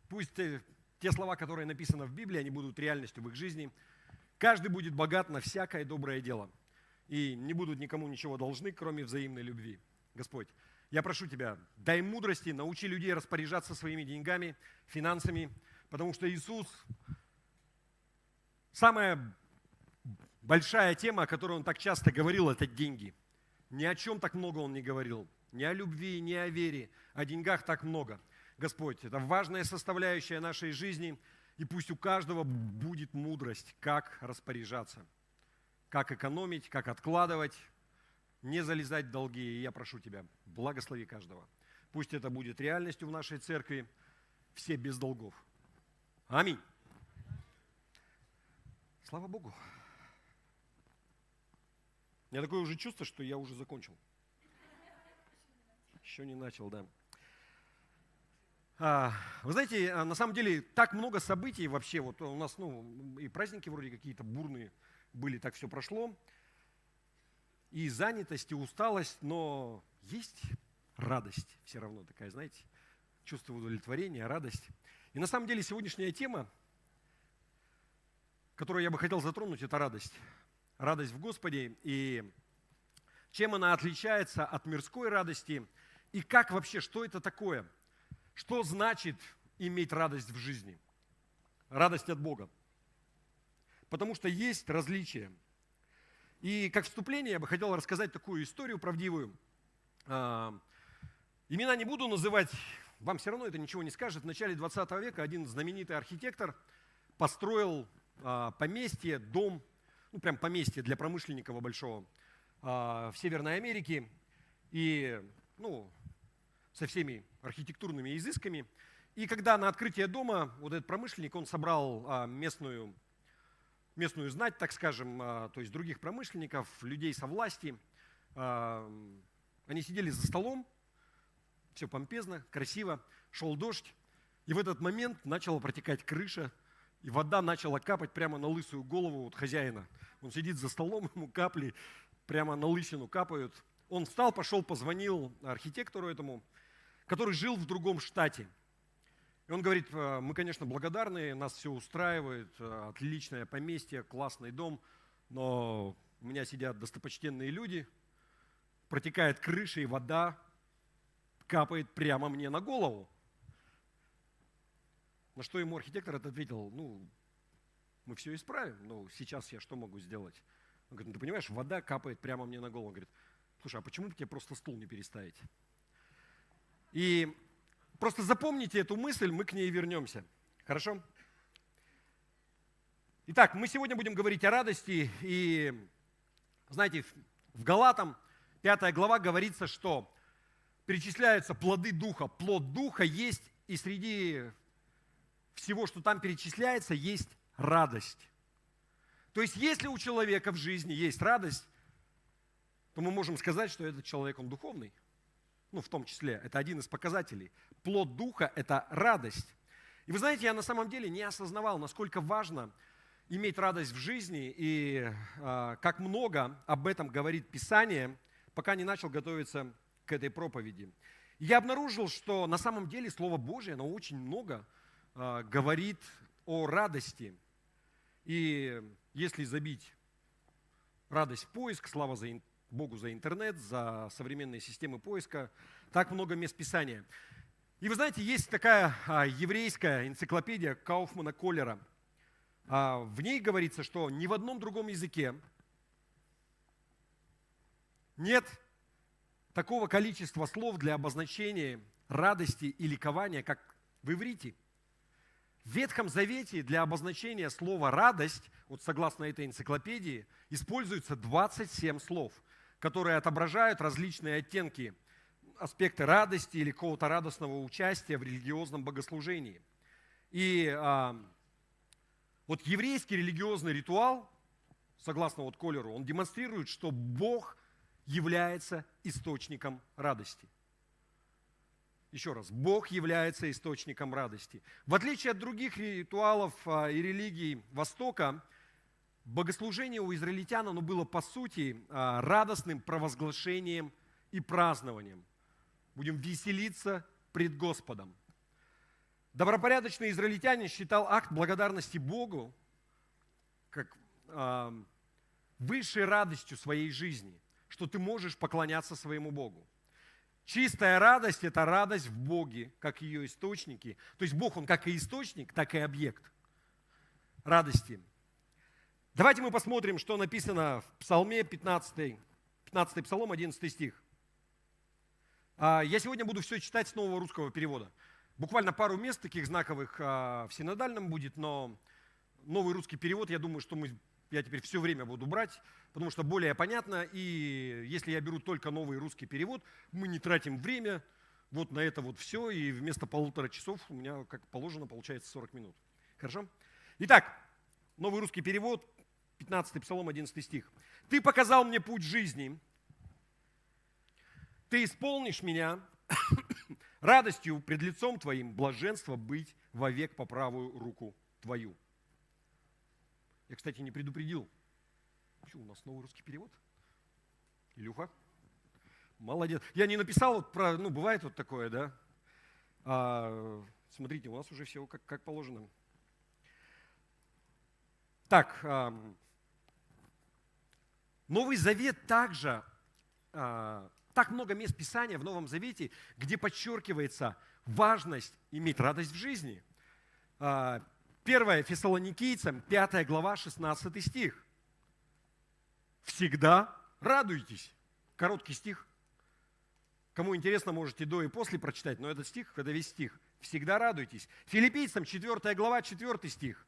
пусть те слова, которые написаны в Библии, они будут реальностью в их жизни. Каждый будет богат на всякое доброе дело. И не будут никому ничего должны, кроме взаимной любви. Господь, я прошу Тебя, дай мудрости, научи людей распоряжаться своими деньгами, финансами, потому что Иисус... Самая большая тема, о которой Он так часто говорил, это деньги. Ни о чем так много Он не говорил. Ни о любви, ни о вере. О деньгах так много. Господь, это важная составляющая нашей жизни. И пусть у каждого будет мудрость, как распоряжаться. Как экономить, как откладывать. Не залезать в долги. И я прошу Тебя, благослови каждого. Пусть это будет реальностью в нашей церкви. Все без долгов. Аминь. Слава Богу. У меня такое уже чувство, что я уже закончил. Еще не начал, да. Вы знаете, на самом деле так много событий вообще. Вот у нас и праздники вроде какие-то бурные были, так все прошло. И занятость, и усталость, но есть радость все равно такая, знаете, чувство удовлетворения, радость. И на самом деле сегодняшняя тема, которую я бы хотел затронуть, это радость. Радость в Господе. И чем она отличается от мирской радости, и как вообще, что это такое? Что значит иметь радость в жизни? Радость от Бога. Потому что есть различия. И как вступление я бы хотел рассказать такую историю правдивую. Имена не буду называть, вам все равно это ничего не скажет. В начале 20 века один знаменитый архитектор построил поместье, дом, прям поместье для промышленников большого в Северной Америке. И, со всеми архитектурными изысками. И когда на открытие дома вот этот промышленник, он собрал местную знать, так скажем, то есть других промышленников, людей со власти. Они сидели за столом, все помпезно, красиво, шел дождь. И в этот момент начала протекать крыша, и вода начала капать прямо на лысую голову вот хозяина. Он сидит за столом, ему капли прямо на лысину капают. Он встал, пошел, позвонил архитектору этому, который жил в другом штате. И он говорит: мы, конечно, благодарны, нас все устраивает, отличное поместье, классный дом, но у меня сидят достопочтенные люди, протекает крыша, и вода капает прямо мне на голову. На что ему архитектор ответил: мы все исправим, но сейчас я что могу сделать? Он говорит: ты понимаешь, вода капает прямо мне на голову. Он говорит: слушай, а почему бы тебе просто стул не переставить? И просто запомните эту мысль, мы к ней вернемся. Хорошо? Итак, мы сегодня будем говорить о радости. И, знаете, в Галатам 5 глава говорится, что перечисляются плоды Духа. Плод Духа есть, и среди всего, что там перечисляется, есть радость. То есть, если у человека в жизни есть радость, то мы можем сказать, что этот человек, он духовный. В том числе, это один из показателей. Плод Духа – это радость. И вы знаете, я на самом деле не осознавал, насколько важно иметь радость в жизни, и как много об этом говорит Писание, пока не начал готовиться к этой проповеди. Я обнаружил, что на самом деле Слово Божие, оно очень много говорит о радости. И если забить радость в поиск, слава Богу за интернет, за современные системы поиска, так много мест Писания. И вы знаете, есть такая еврейская энциклопедия Кауфмана Коллера. В ней говорится, что ни в одном другом языке нет такого количества слов для обозначения радости и ликования, как в иврите. В Ветхом Завете для обозначения слова «радость», вот согласно этой энциклопедии, используется 27 слов, которые отображают различные оттенки, аспекты радости или какого-то радостного участия в религиозном богослужении. И вот еврейский религиозный ритуал, согласно вот Коллеру, он демонстрирует, что Бог является источником радости. Еще раз, Бог является источником радости. В отличие от других ритуалов и религий Востока, богослужение у израильтян оно было по сути радостным провозглашением и празднованием. Будем веселиться пред Господом. Добропорядочный израильтянин считал акт благодарности Богу как высшей радостью своей жизни, что ты можешь поклоняться своему Богу. Чистая радость – это радость в Боге, как ее источники. То есть Бог, Он как и источник, так и объект радости. Давайте мы посмотрим, что написано в Псалме 15 Псалом, 11 стих. Я сегодня буду все читать с нового русского перевода. Буквально пару мест таких знаковых в синодальном будет, но новый русский перевод, я думаю, что я теперь все время буду брать, потому что более понятно, и если я беру только новый русский перевод, мы не тратим время вот на это вот все, и вместо 1,5 часов у меня, как положено, получается 40 минут. Хорошо? Итак, новый русский перевод, 15 Псалом, 11 стих. «Ты показал мне путь жизни, ты исполнишь меня Радостью пред лицом твоим блаженство быть вовек по правую руку твою. Я, кстати, не предупредил. Что, у нас новый русский перевод? Илюха? Молодец. Я не написал вот про, бывает вот такое, да? Смотрите, у нас уже все как положено. Так, Новый Завет также, так много мест Писания в Новом Завете, где подчеркивается важность иметь радость в жизни. 1 Фессалоникийцам, 5 глава, 16 стих. Всегда радуйтесь. Короткий стих. Кому интересно, можете до и после прочитать, но этот стих, это весь стих. Всегда радуйтесь. Филиппийцам, 4 глава, 4 стих.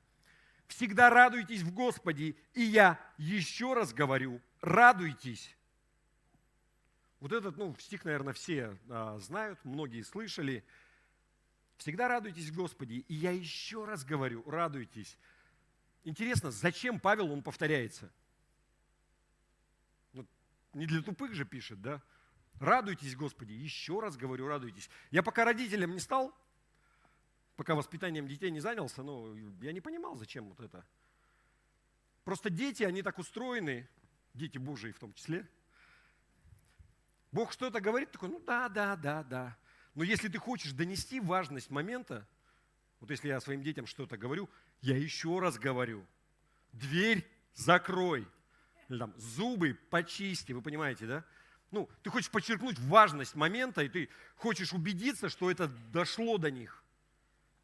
Всегда радуйтесь в Господе, и я еще раз говорю, радуйтесь. Вот этот стих, наверное, все знают, многие слышали. Всегда радуйтесь в Господе, и я еще раз говорю, радуйтесь. Интересно, зачем Павел, он повторяется? Не для тупых же пишет, да? Радуйтесь, Господи, еще раз говорю, радуйтесь. Я пока родителем не стал, пока воспитанием детей не занялся, я не понимал, зачем вот это. Просто дети, они так устроены, дети Божии в том числе. Бог что-то говорит, такой, да. Но если ты хочешь донести важность момента, вот если я своим детям что-то говорю, я еще раз говорю, дверь закрой, или там зубы почисти, вы понимаете, да? Ты хочешь подчеркнуть важность момента, и ты хочешь убедиться, что это дошло до них.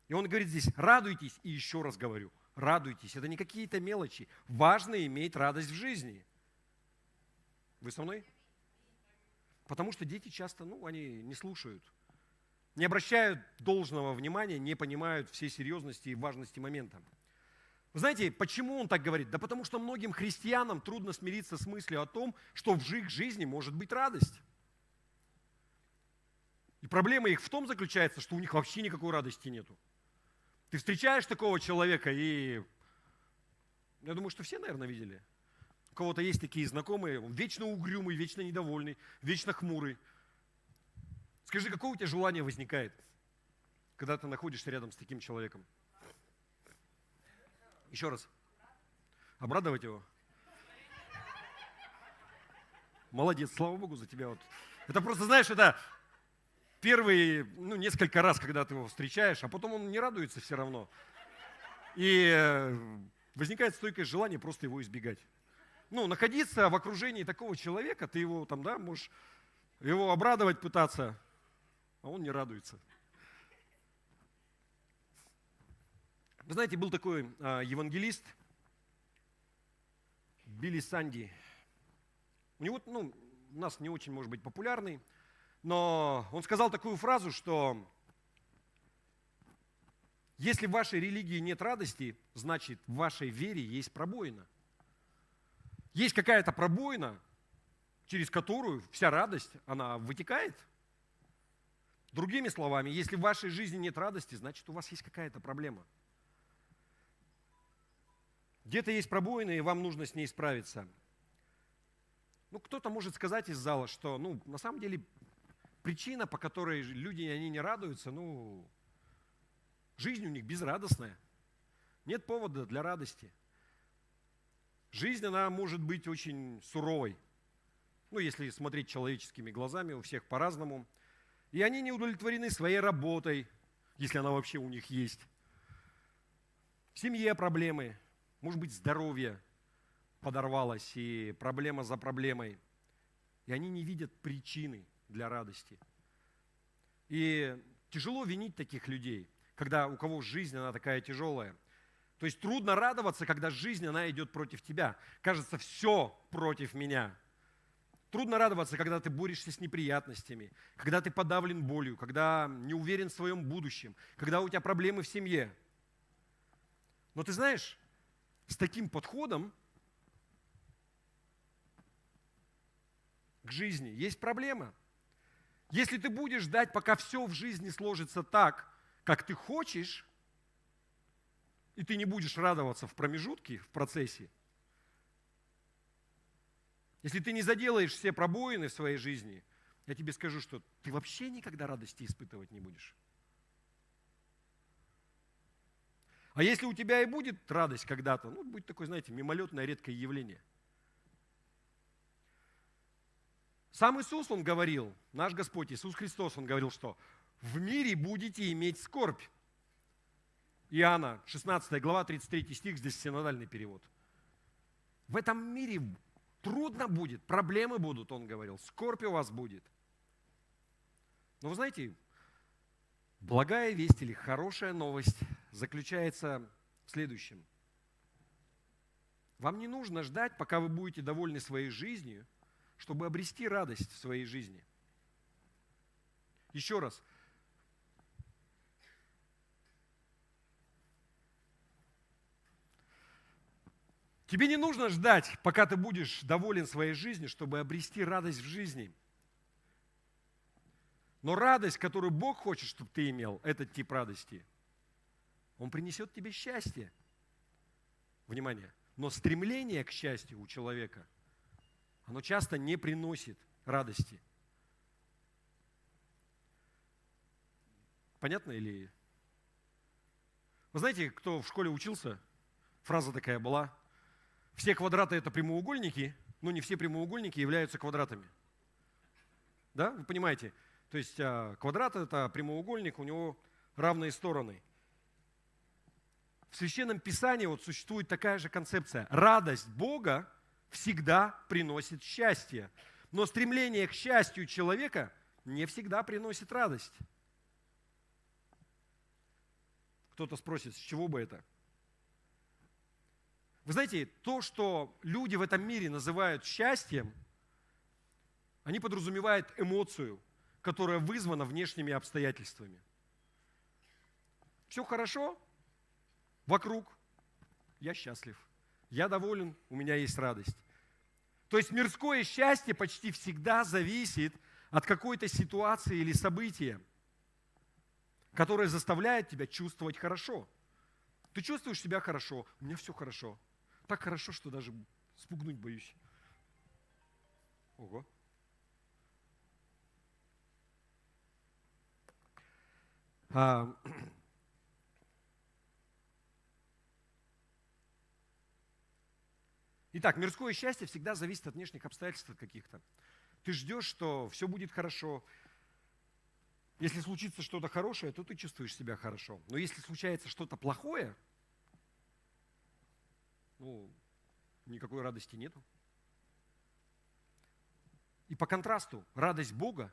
И он говорит здесь, радуйтесь, и еще раз говорю, радуйтесь. Это не какие-то мелочи. Важно иметь радость в жизни. Вы со мной? Потому что дети часто, они не слушают, не обращают должного внимания, не понимают всей серьезности и важности момента. Вы знаете, почему он так говорит? Да потому что многим христианам трудно смириться с мыслью о том, что в их жизни может быть радость. И проблема их в том заключается, что у них вообще никакой радости нету. Ты встречаешь такого человека, и я думаю, что все, наверное, видели. У кого-то есть такие знакомые, он вечно угрюмый, вечно недовольный, вечно хмурый. Скажи, какое у тебя желание возникает, когда ты находишься рядом с таким человеком? Еще раз. Обрадовать его? Молодец, слава Богу за тебя. Это просто, знаешь, это первые несколько раз, когда ты его встречаешь, а потом он не радуется все равно. И возникает стойкое желание просто его избегать. Находиться в окружении такого человека, ты его можешь его обрадовать пытаться, а он не радуется. Вы знаете, был такой евангелист Билли Санди. У него, у нас не очень, может быть, популярный, но он сказал такую фразу, что если в вашей религии нет радости, значит, в вашей вере есть пробоина. Есть какая-то пробоина, через которую вся радость, она вытекает. Другими словами, если в вашей жизни нет радости, значит, у вас есть какая-то проблема. Где-то есть пробоина, и вам нужно с ней справиться. Кто-то может сказать из зала, что, на самом деле, причина, по которой люди, они не радуются, жизнь у них безрадостная. Нет повода для радости. Жизнь, она может быть очень суровой. Если смотреть человеческими глазами, у всех по-разному. И они не удовлетворены своей работой, если она вообще у них есть. В семье проблемы. Может быть, здоровье подорвалось, и проблема за проблемой. И они не видят причины для радости. И тяжело винить таких людей, когда у кого жизнь, она такая тяжелая. То есть трудно радоваться, когда жизнь, она идет против тебя. Кажется, все против меня. Трудно радоваться, когда ты борешься с неприятностями, когда ты подавлен болью, когда не уверен в своем будущем, когда у тебя проблемы в семье. Но ты знаешь, с таким подходом к жизни есть проблема. Если ты будешь ждать, пока все в жизни сложится так, как ты хочешь, и ты не будешь радоваться в промежутке, в процессе, если ты не заделаешь все пробоины в своей жизни, я тебе скажу, что ты вообще никогда радости испытывать не будешь. А если у тебя и будет радость когда-то, ну, будет такое, знаете, мимолетное, редкое явление. Сам Иисус, Он говорил, наш Господь Иисус Христос, Он говорил, что в мире будете иметь скорбь. Иоанна, 16 глава, 33 стих, здесь синодальный перевод. В этом мире трудно будет, проблемы будут, Он говорил, скорбь у вас будет. Но вы знаете, благая весть или хорошая новость заключается в следующем. Вам не нужно ждать, пока вы будете довольны своей жизнью, чтобы обрести радость в своей жизни. Еще раз. Тебе не нужно ждать, пока ты будешь доволен своей жизнью, чтобы обрести радость в жизни. Но радость, которую Бог хочет, чтобы ты имел, этот тип радости, Он принесет тебе счастье. Внимание. Но стремление к счастью у человека, оно часто не приносит радости. Понятно или? Вы знаете, кто в школе учился? Фраза такая была. Все квадраты – это прямоугольники, но не все прямоугольники являются квадратами. Да? Вы понимаете? То есть квадрат – это прямоугольник, у него равные стороны. В Священном Писании вот существует такая же концепция. Радость Бога всегда приносит счастье. Но стремление к счастью человека не всегда приносит радость. Кто-то спросит, с чего бы это? Вы знаете, то, что люди в этом мире называют счастьем, они подразумевают эмоцию, которая вызвана внешними обстоятельствами. Все хорошо, вокруг, я счастлив, я доволен, у меня есть радость. То есть мирское счастье почти всегда зависит от какой-то ситуации или события, которое заставляет тебя чувствовать хорошо. Ты чувствуешь себя хорошо, у меня все хорошо. Так хорошо, что даже спугнуть боюсь. Ого. Итак, мирское счастье всегда зависит от внешних обстоятельств каких-то. Ты ждешь, что все будет хорошо. Если случится что-то хорошее, то ты чувствуешь себя хорошо. Но если случается что-то плохое, никакой радости нету. И по контрасту, радость Бога,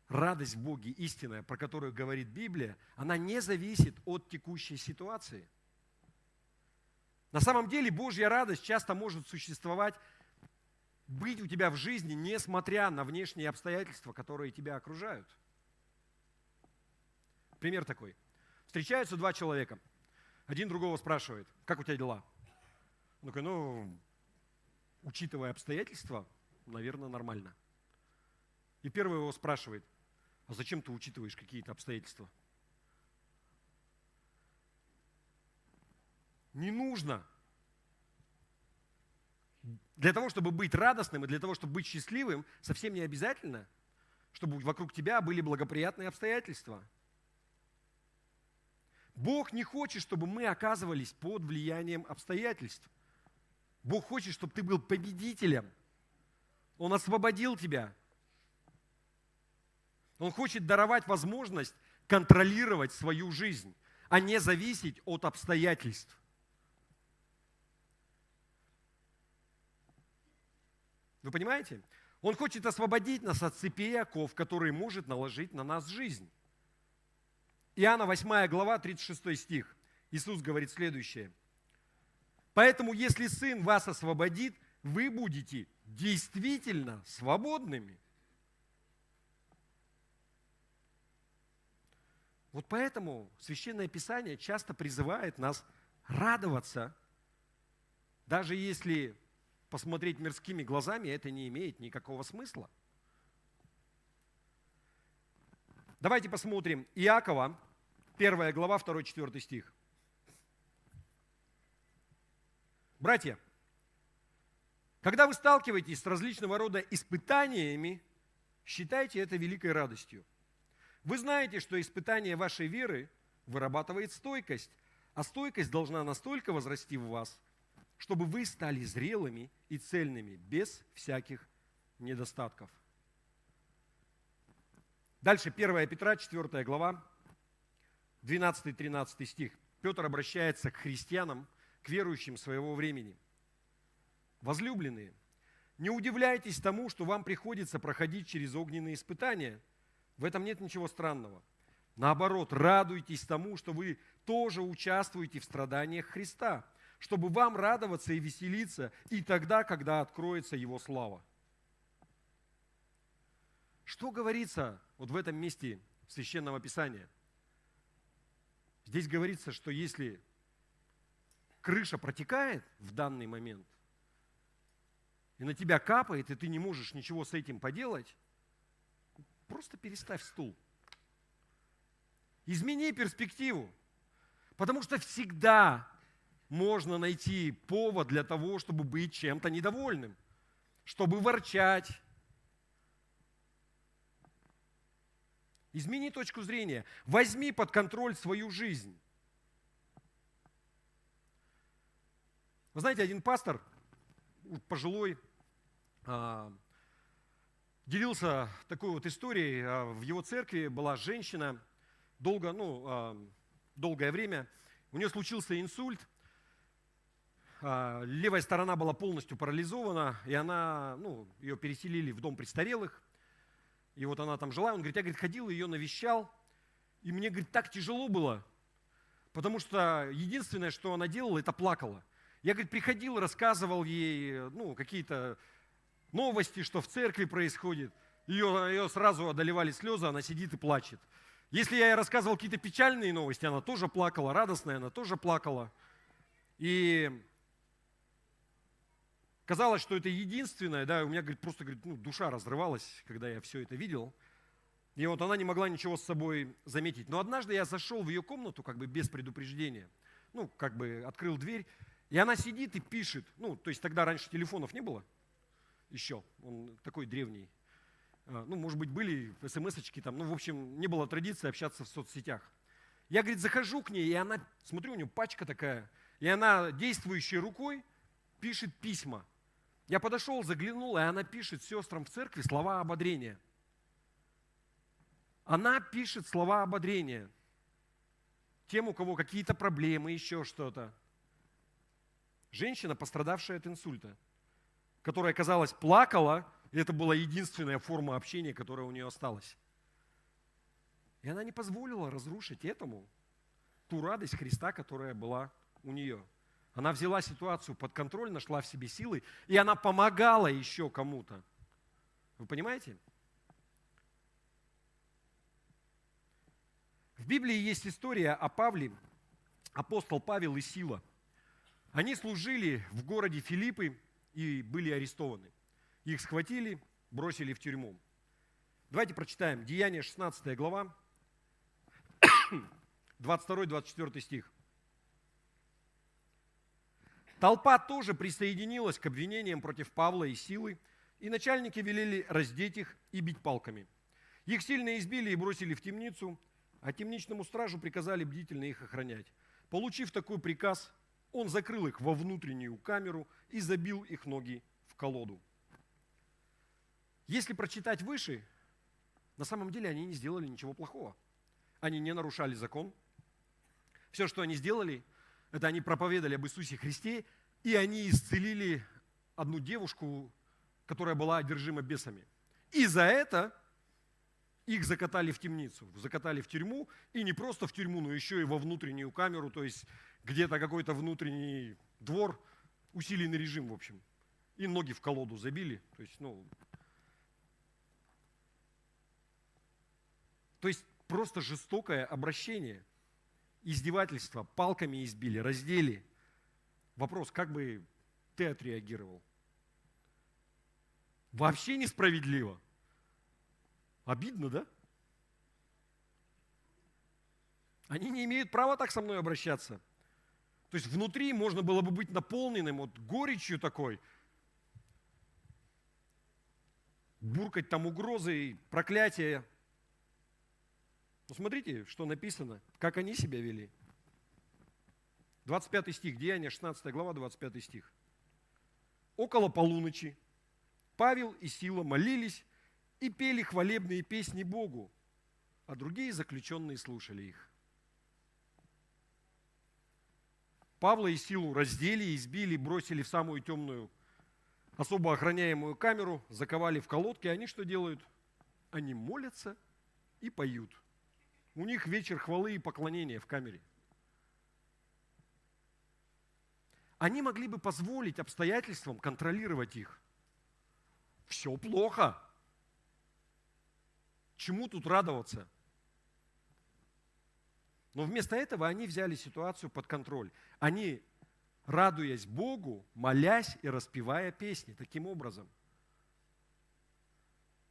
радость в Боге истинная, про которую говорит Библия, она не зависит от текущей ситуации. На самом деле Божья радость часто может существовать, быть у тебя в жизни, несмотря на внешние обстоятельства, которые тебя окружают. Пример такой. Встречаются два человека. Один другого спрашивает, как у тебя дела? Он такой, учитывая обстоятельства, наверное, нормально. И первый его спрашивает, а зачем ты учитываешь какие-то обстоятельства? Не нужно. Для того, чтобы быть радостным и для того, чтобы быть счастливым, совсем не обязательно, чтобы вокруг тебя были благоприятные обстоятельства. Бог не хочет, чтобы мы оказывались под влиянием обстоятельств. Бог хочет, чтобы ты был победителем. Он освободил тебя. Он хочет даровать возможность контролировать свою жизнь, а не зависеть от обстоятельств. Вы понимаете? Он хочет освободить нас от цепей оков, которые может наложить на нас жизнь. Иоанна 8 глава, 36 стих. Иисус говорит следующее. Поэтому, если Сын вас освободит, вы будете действительно свободными. Вот поэтому Священное Писание часто призывает нас радоваться, даже если посмотреть мирскими глазами, это не имеет никакого смысла. Давайте посмотрим Иакова, 1 глава, 2-4 стих. Братья, когда вы сталкиваетесь с различного рода испытаниями, считайте это великой радостью. Вы знаете, что испытание вашей веры вырабатывает стойкость, а стойкость должна настолько возрасти в вас, чтобы вы стали зрелыми и цельными, без всяких недостатков. Дальше 1 Петра, 4 глава, 12-13 стих. Петр обращается к христианам, к верующим своего времени. Возлюбленные, не удивляйтесь тому, что вам приходится проходить через огненные испытания. В этом нет ничего странного. Наоборот, радуйтесь тому, что вы тоже участвуете в страданиях Христа, чтобы вам радоваться и веселиться и тогда, когда откроется Его слава. Что говорится вот в этом месте Священного Писания? Здесь говорится, что если крыша протекает в данный момент, и на тебя капает, и ты не можешь ничего с этим поделать, просто переставь стул. Измени перспективу. Потому что всегда можно найти повод для того, чтобы быть чем-то недовольным, чтобы ворчать. Измени точку зрения. Возьми под контроль свою жизнь. Вы знаете, один пастор, пожилой, делился такой вот историей. В его церкви была женщина, долгое время. У нее случился инсульт. Левая сторона была полностью парализована, и ее переселили в дом престарелых. И вот она там жила, он говорит, я ходил, ее навещал, и мне, говорит, так тяжело было, потому что единственное, что она делала, это плакала. Я, говорит, приходил, рассказывал ей, какие-то новости, что в церкви происходит. Ее сразу одолевали слезы, она сидит и плачет. Если я ей рассказывал какие-то печальные новости, она тоже плакала, радостная, она тоже плакала. И казалось, что это единственное, у меня, говорит, просто, душа разрывалась, когда я все это видел. И вот она не могла ничего с собой заметить. Но однажды я зашел в ее комнату, без предупреждения, открыл дверь, и она сидит и пишет. То есть тогда раньше телефонов не было еще, он такой древний. Может быть, были смс-очки там, в общем, не было традиции общаться в соцсетях. Я, говорит, захожу к ней, и она, смотрю, у нее пачка такая, и она действующей рукой пишет письма. Я подошел, заглянул, и она пишет сестрам в церкви слова ободрения. Она пишет слова ободрения тем, у кого какие-то проблемы, еще что-то. Женщина, пострадавшая от инсульта, которая, казалось, плакала, и это была единственная форма общения, которая у нее осталась. И она не позволила разрушить этому ту радость Христа, которая была у нее. Она взяла ситуацию под контроль, нашла в себе силы, и она помогала еще кому-то. Вы понимаете? В Библии есть история о Павле, апостол Павел и Сила. Они служили в городе Филиппы и были арестованы. Их схватили, бросили в тюрьму. Давайте прочитаем Деяния 16 глава, 22-24 стих. Толпа тоже присоединилась к обвинениям против Павла и Силы, и начальники велели раздеть их и бить палками. Их сильно избили и бросили в темницу, а темничному стражу приказали бдительно их охранять. Получив такой приказ, он закрыл их во внутреннюю камеру и забил их ноги в колоду. Если прочитать выше, на самом деле они не сделали ничего плохого. Они не нарушали закон. Все, что они сделали, это они проповедовали об Иисусе Христе, и они исцелили одну девушку, которая была одержима бесами. И за это их закатали в темницу, закатали в тюрьму, и не просто в тюрьму, но еще и во внутреннюю камеру, то есть где-то какой-то внутренний двор, усиленный режим, в общем. И ноги в колоду забили. То есть просто жестокое обращение, издевательство, палками избили, раздели. Вопрос, как бы ты отреагировал? Вообще несправедливо. Обидно, да? Они не имеют права так со мной обращаться. То есть внутри можно было бы быть наполненным горечью такой. буркать там угрозы и проклятия. Ну, смотрите, что написано, как они себя вели. 25 стих, Деяния, 16 глава, 25 стих. Около полуночи Павел и Сила молились и пели хвалебные песни Богу, а другие заключенные слушали их. Павла и Силу раздели, избили, бросили в самую темную, особо охраняемую камеру, заковали в колодки. Они что делают? Они молятся и поют. У них вечер хвалы и поклонения в камере. Они могли бы позволить обстоятельствам контролировать их. Все плохо. Чему тут радоваться? Но вместо этого они взяли ситуацию под контроль. Они, радуясь Богу, молясь и распевая песни таким образом.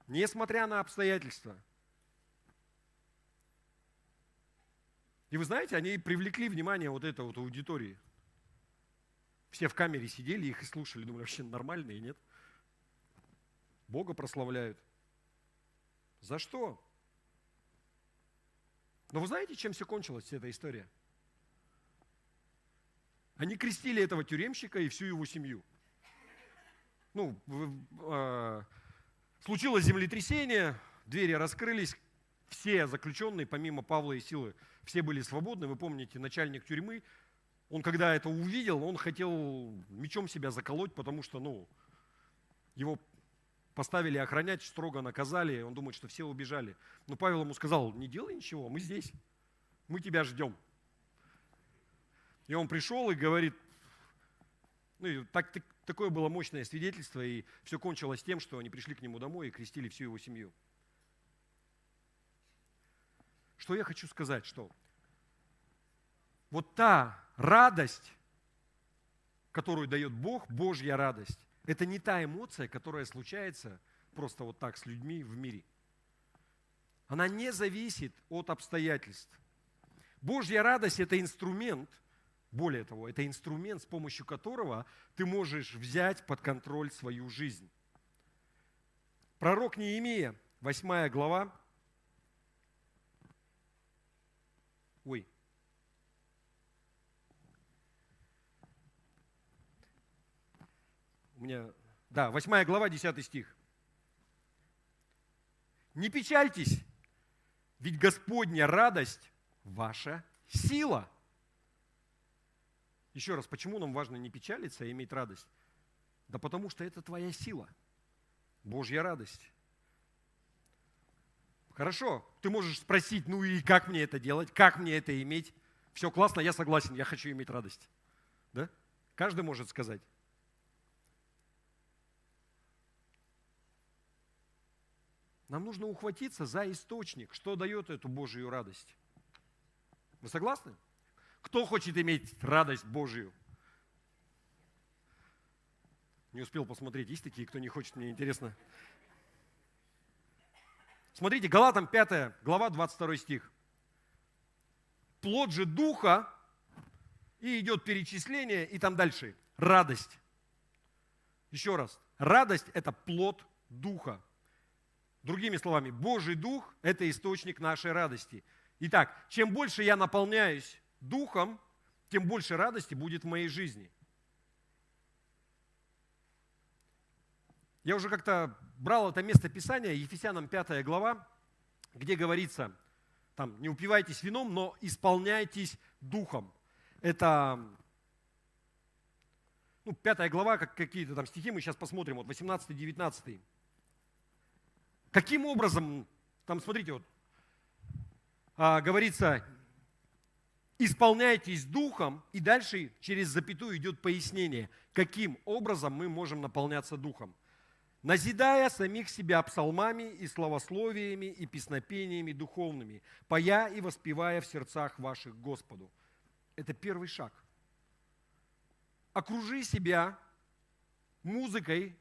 Несмотря на обстоятельства. И вы знаете, они привлекли внимание вот этой вот аудитории. Все в камере сидели, их и слушали. Думали, вообще нормальные, нет? Бога прославляют. За что? Но вы знаете, чем все кончилась эта история? Они крестили этого тюремщика и всю его семью. Случилось землетрясение, двери раскрылись, все заключенные, помимо Павла и Силы, все были свободны. Вы помните, начальник тюрьмы, он когда это увидел, он хотел мечом себя заколоть, потому что, его поставили охранять, строго наказали, он думает, что все убежали. Но Павел ему сказал, не делай ничего, мы здесь, мы тебя ждем. И он пришел и говорит, такое было мощное свидетельство, и все кончилось тем, что они пришли к нему домой и крестили всю его семью. Что я хочу сказать, что вот та радость, которую дает Бог, Божья радость, это не та эмоция, которая случается просто вот так с людьми в мире. Она не зависит от обстоятельств. Божья радость – это инструмент, более того, это инструмент, с помощью которого ты можешь взять под контроль свою жизнь. Пророк Неемия, 8 глава. У меня, 8 глава, 10 стих. «Не печальтесь, ведь Господня радость – ваша сила». Еще раз, почему нам важно не печалиться, а иметь радость? Да потому что это твоя сила, Божья радость. Хорошо, ты можешь спросить, и как мне это делать, как мне это иметь? Все классно, я согласен, я хочу иметь радость. Да? Каждый может сказать. Нам нужно ухватиться за источник, что дает эту Божию радость. Вы согласны? Кто хочет иметь радость Божию? Не успел посмотреть, есть такие, кто не хочет, мне интересно. Смотрите, Галатам 5 глава, 22 стих. Плод же Духа, и идет перечисление, и там дальше радость. Еще раз, радость – это плод Духа. Другими словами, Божий Дух – это источник нашей радости. Итак, чем больше я наполняюсь Духом, тем больше радости будет в моей жизни. Я уже как-то брал это место Писания, Ефесянам 5 глава, где говорится, там, не упивайтесь вином, но исполняйтесь Духом. Это 5 глава, какие-то там стихи, мы сейчас посмотрим, 18-19. Каким образом, там смотрите, говорится, исполняйтесь Духом, и дальше через запятую идет пояснение, каким образом мы можем наполняться Духом. Назидая самих себя псалмами и славословиями и песнопениями духовными, поя и воспевая в сердцах ваших Господу. Это первый шаг. Окружи себя музыкой,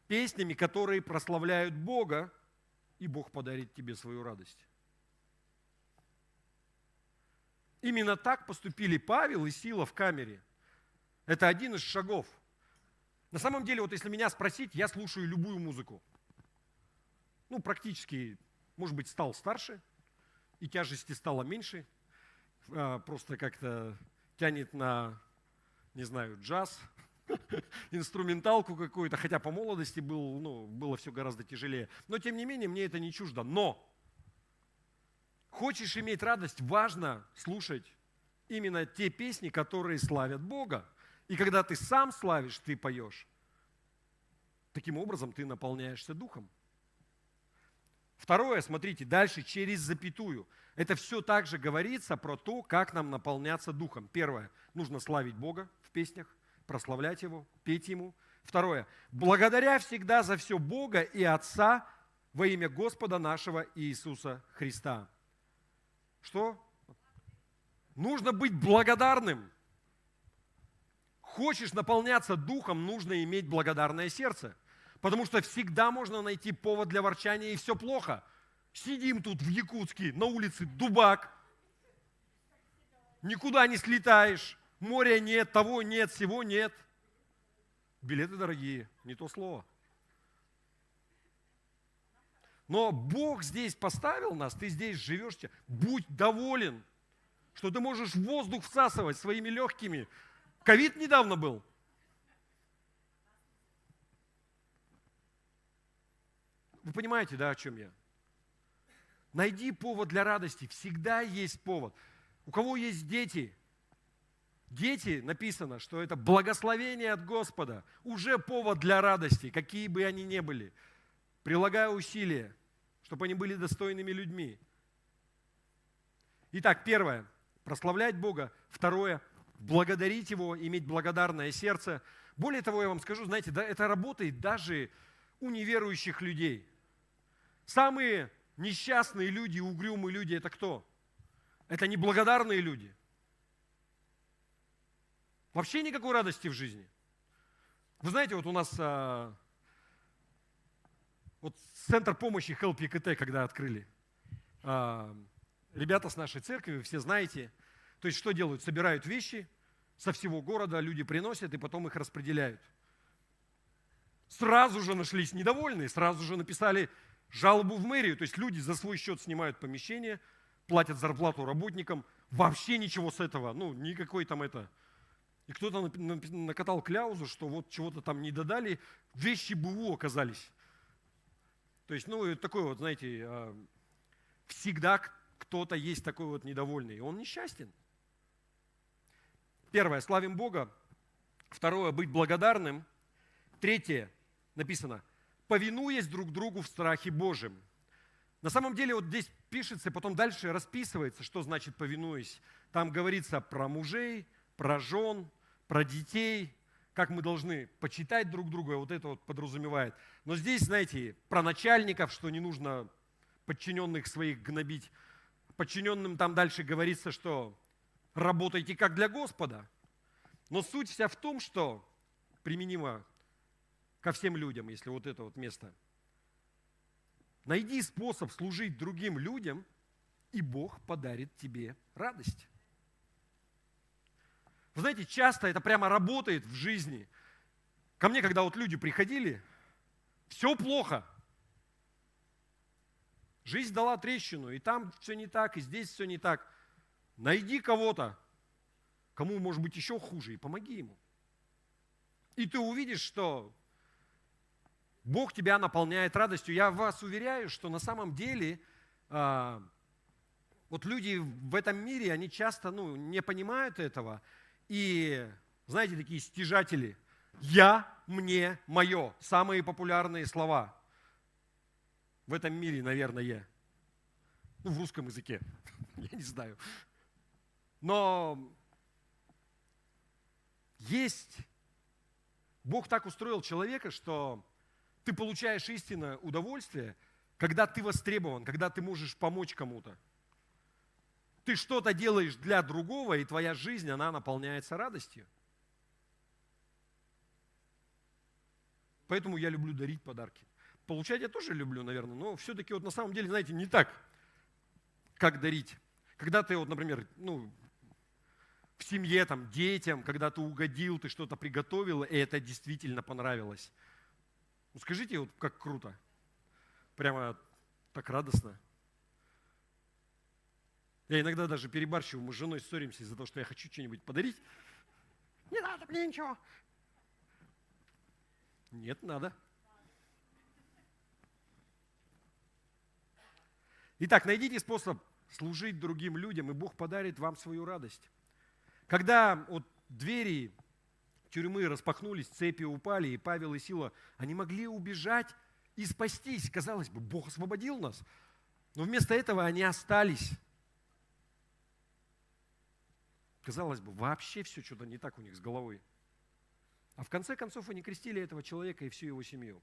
песнями, которые прославляют Бога, и Бог подарит тебе свою радость. Именно так поступили Павел и Сила в камере. Это один из шагов. На самом деле, если меня спросить, я слушаю любую музыку. ну, практически, может быть, стал старше, и тяжести стало меньше, просто как-то тянет на, не знаю, джаз, инструменталку какую-то, хотя по молодости было все гораздо тяжелее. Но, тем не менее, мне это не чуждо. Но хочешь иметь радость, важно слушать именно те песни, которые славят Бога. И когда ты сам славишь, ты поешь, таким образом ты наполняешься Духом. Второе, смотрите, дальше через запятую. Это все также говорится про то, как нам наполняться Духом. Первое, нужно славить Бога в песнях, прославлять Его, петь Ему. Второе, благодаря всегда за все Бога и Отца во имя Господа нашего Иисуса Христа. Что? Нужно быть благодарным. Хочешь наполняться Духом, нужно иметь благодарное сердце. Потому что всегда можно найти повод для ворчания, и все плохо. Сидим тут в Якутске, на улице дубак, никуда не слетаешь, моря нет, того нет, всего нет. Билеты дорогие, не то слово. Но Бог здесь поставил нас, ты здесь живешь, будь доволен, что ты можешь воздух всасывать своими легкими. Ковид недавно был. Вы понимаете, да, о чем я? Найди повод для радости. Всегда есть повод. У кого есть дети? Дети, написано, что это благословение от Господа. Уже повод для радости, какие бы они ни были. Прилагая усилия, чтобы они были достойными людьми. Итак, первое – прославлять Бога. Второе – благодарить Его, иметь благодарное сердце. Более того, я вам скажу, знаете, да, это работает даже у неверующих людей. Самые несчастные люди, угрюмые люди – это кто? Это неблагодарные люди. Вообще никакой радости в жизни. Вы знаете, вот у нас вот центр помощи Help EKT, когда открыли, ребята с нашей церкви, вы все знаете, то есть что делают? Собирают вещи со всего города, люди приносят и потом их распределяют. Сразу же нашлись недовольные, сразу же написали жалобу в мэрию, то есть люди за свой счет снимают помещение, платят зарплату работникам, вообще ничего с этого, никакой там это. И кто-то накатал кляузу, что вот чего-то там не додали, вещи БУ оказались. То есть, такой вот, знаете, всегда кто-то есть такой вот недовольный, и он несчастен. Первое, славим Бога. Второе, быть благодарным. Третье, написано, повинуясь друг другу в страхе Божьем. На самом деле вот здесь пишется, потом дальше расписывается, что значит повинуясь. Там говорится про мужей, про жен, про детей, как мы должны почитать друг друга, вот это вот подразумевает. Но здесь, знаете, про начальников, что не нужно подчиненных своих гнобить. Подчиненным там дальше говорится, что работайте как для Господа. Но суть вся в том, что применимо ко всем людям, если вот это вот место. Найди способ служить другим людям, и Бог подарит тебе радость. Вы знаете, часто это прямо работает в жизни. Ко мне, когда вот люди приходили, все плохо. Жизнь дала трещину, и там все не так, и здесь все не так. Найди кого-то, кому может быть еще хуже, и помоги ему. И ты увидишь, что Бог тебя наполняет радостью. Я вас уверяю, что на самом деле вот люди в этом мире, они часто не понимают этого. И, знаете, такие стяжатели. Я, мне, мое. Самые популярные слова в этом мире, наверное. В русском языке. Я не знаю. Но есть. Бог так устроил человека, что ты получаешь истинное удовольствие, когда ты востребован, когда ты можешь помочь кому-то. Ты что-то делаешь для другого, и твоя жизнь, она наполняется радостью. Поэтому я люблю дарить подарки. Получать я тоже люблю, наверное, но все-таки вот на самом деле, знаете, не так, как дарить. Когда ты, вот, например, в семье, там, детям, когда ты угодил, ты что-то приготовил, и это действительно понравилось. Скажите, вот как круто. прямо так радостно. Я иногда даже перебарщиваю, мы с женой ссоримся из-за того, что я хочу что-нибудь подарить. Не надо мне ничего. Нет, надо. Итак, найдите способ служить другим людям, и Бог подарит вам свою радость. Когда вот двери тюрьмы распахнулись, цепи упали, и Павел и Сила, они могли убежать и спастись. Казалось бы, Бог освободил нас. Но вместо этого они остались. Казалось бы, вообще все что-то не так у них с головой. А в конце концов они крестили этого человека и всю его семью.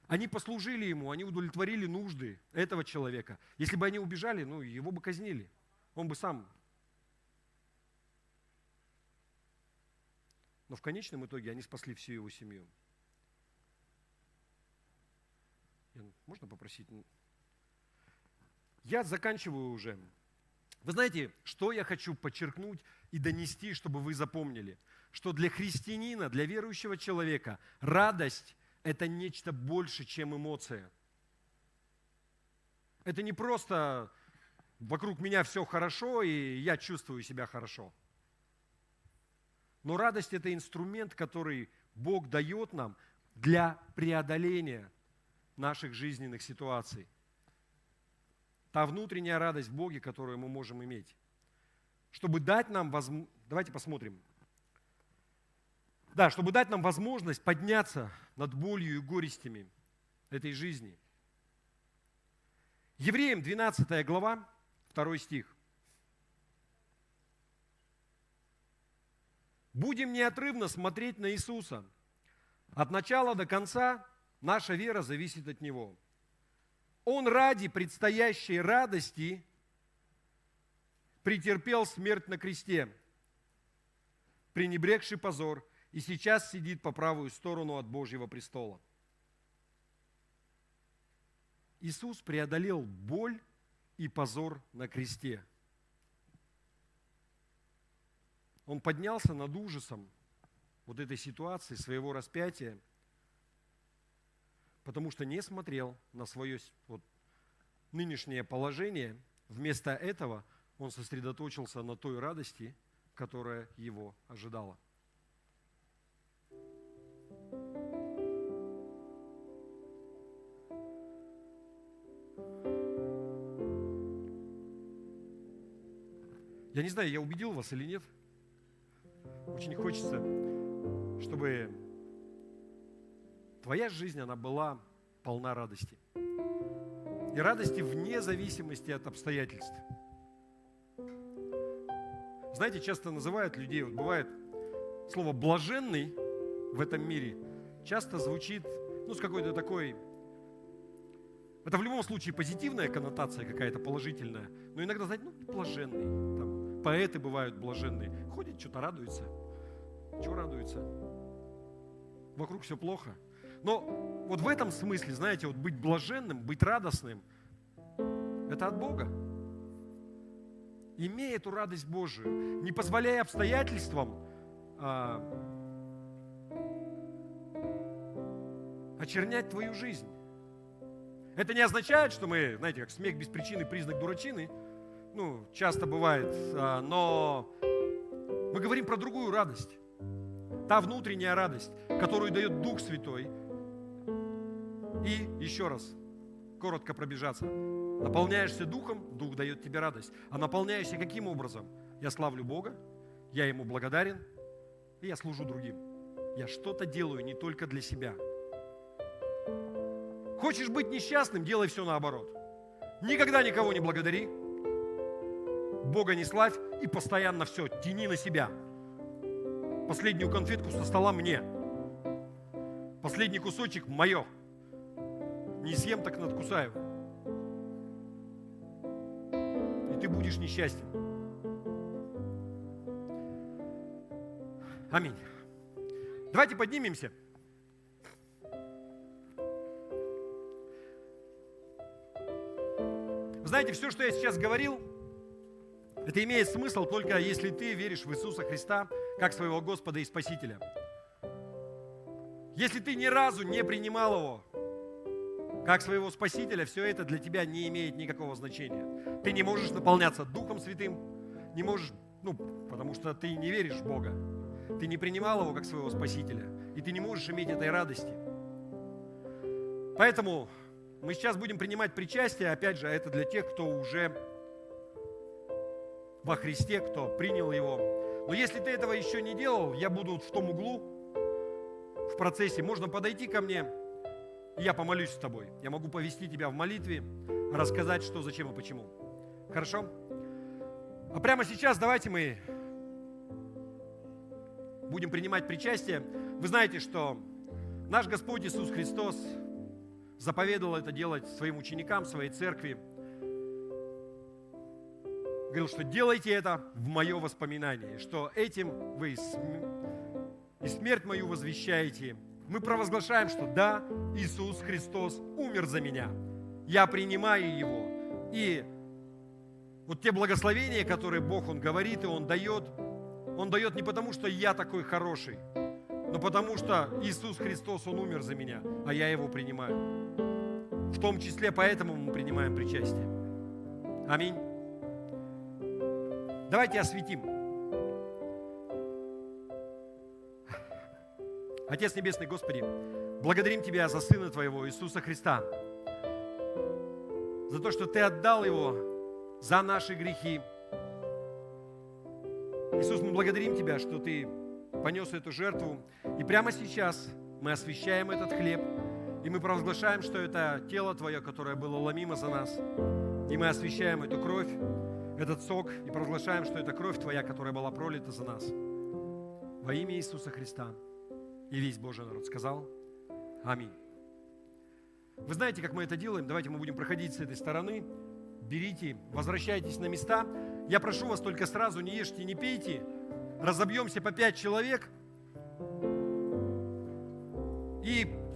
Они послужили ему, они удовлетворили нужды этого человека. Если бы они убежали, его бы казнили. Он бы сам. Но в конечном итоге они спасли всю его семью. Можно попросить? Я заканчиваю уже. Вы знаете, что я хочу подчеркнуть и донести, чтобы вы запомнили? Что для христианина, для верующего человека радость – это нечто больше, чем эмоция. Это не просто вокруг меня все хорошо, и я чувствую себя хорошо. Но радость – это инструмент, который Бог дает нам для преодоления наших жизненных ситуаций. Та внутренняя радость в Боге, которую мы можем иметь. Чтобы дать нам возможность, давайте посмотрим. Да, чтобы дать нам возможность подняться над болью и горестями этой жизни. Евреям 12 глава, 2 стих. Будем неотрывно смотреть на Иисуса. От начала до конца наша вера зависит от Него. Он ради предстоящей радости претерпел смерть на кресте, пренебрегший позор, и сейчас сидит по правую сторону от Божьего престола. Иисус преодолел боль и позор на кресте. Он поднялся над ужасом вот этой ситуации, своего распятия, потому что не смотрел на свое нынешнее положение. Вместо этого он сосредоточился на той радости, которая его ожидала. Я не знаю, я убедил вас или нет. Очень хочется, чтобы твоя жизнь, она была полна радости. И радости вне зависимости от обстоятельств. Знаете, часто называют людей, бывает слово «блаженный» в этом мире часто звучит, с какой-то такой... Это в любом случае позитивная коннотация какая-то, положительная. Но иногда, знаете, блаженный. Там, поэты бывают блаженные. Ходят, что-то радуются. Чего радуются? Вокруг все плохо. Но вот в этом смысле, знаете, быть блаженным, быть радостным, это от Бога. Имей эту радость Божию, не позволяя обстоятельствам очернять твою жизнь. Это не означает, что мы, знаете, как смех без причины признак дурачины, часто бывает, но мы говорим про другую радость. Та внутренняя радость, которую дает Дух Святой. И еще раз, коротко пробежаться. Наполняешься Духом, Дух дает тебе радость. А наполняешься каким образом? Я славлю Бога, я Ему благодарен, и я служу другим. Я что-то делаю не только для себя. Хочешь быть несчастным, делай все наоборот. Никогда никого не благодари, Бога не славь и постоянно все тяни на себя. Последнюю конфетку со стола мне. Последний кусочек мое. Не съем, так надкусаю. И ты будешь несчастен. Аминь. Давайте поднимемся. Вы знаете, все, что я сейчас говорил, это имеет смысл только если ты веришь в Иисуса Христа как своего Господа и Спасителя. Если ты ни разу не принимал Его как своего Спасителя, все это для тебя не имеет никакого значения. Ты не можешь наполняться Духом Святым, не можешь, потому что ты не веришь в Бога. Ты не принимал Его как своего Спасителя, и ты не можешь иметь этой радости. Поэтому мы сейчас будем принимать причастие, опять же, это для тех, кто уже во Христе, кто принял Его. Но если ты этого еще не делал, я буду в том углу в процессе. Можно подойти ко мне, и я помолюсь с тобой. Я могу повести тебя в молитве, рассказать, что, зачем и почему. Хорошо? А прямо сейчас давайте мы будем принимать причастие. Вы знаете, что наш Господь Иисус Христос заповедовал это делать своим ученикам, своей церкви. Говорил, что делайте это в мое воспоминание, что этим вы и смерть мою возвещаете. Мы провозглашаем, что да, Иисус Христос умер за меня. Я принимаю Его. И вот те благословения, которые Бог, Он говорит и Он дает не потому, что я такой хороший, но потому что Иисус Христос, Он умер за меня, а я Его принимаю. В том числе поэтому мы принимаем причастие. Аминь. Давайте осветим. Отец Небесный, Господи, благодарим Тебя за Сына Твоего, Иисуса Христа, за то, что Ты отдал Его за наши грехи. Иисус, мы благодарим Тебя, что Ты понес эту жертву. И прямо сейчас мы освящаем этот хлеб, и мы провозглашаем, что это тело Твое, которое было ломимо за нас. И мы освящаем эту кровь, этот сок, и провозглашаем, что это кровь Твоя, которая была пролита за нас. Во имя Иисуса Христа. И весь Божий народ сказал аминь. Вы знаете, как мы это делаем? Давайте мы будем проходить с этой стороны. Берите, возвращайтесь на места. Я прошу вас только сразу не ешьте, не пейте. Разобьемся по 5 человек. И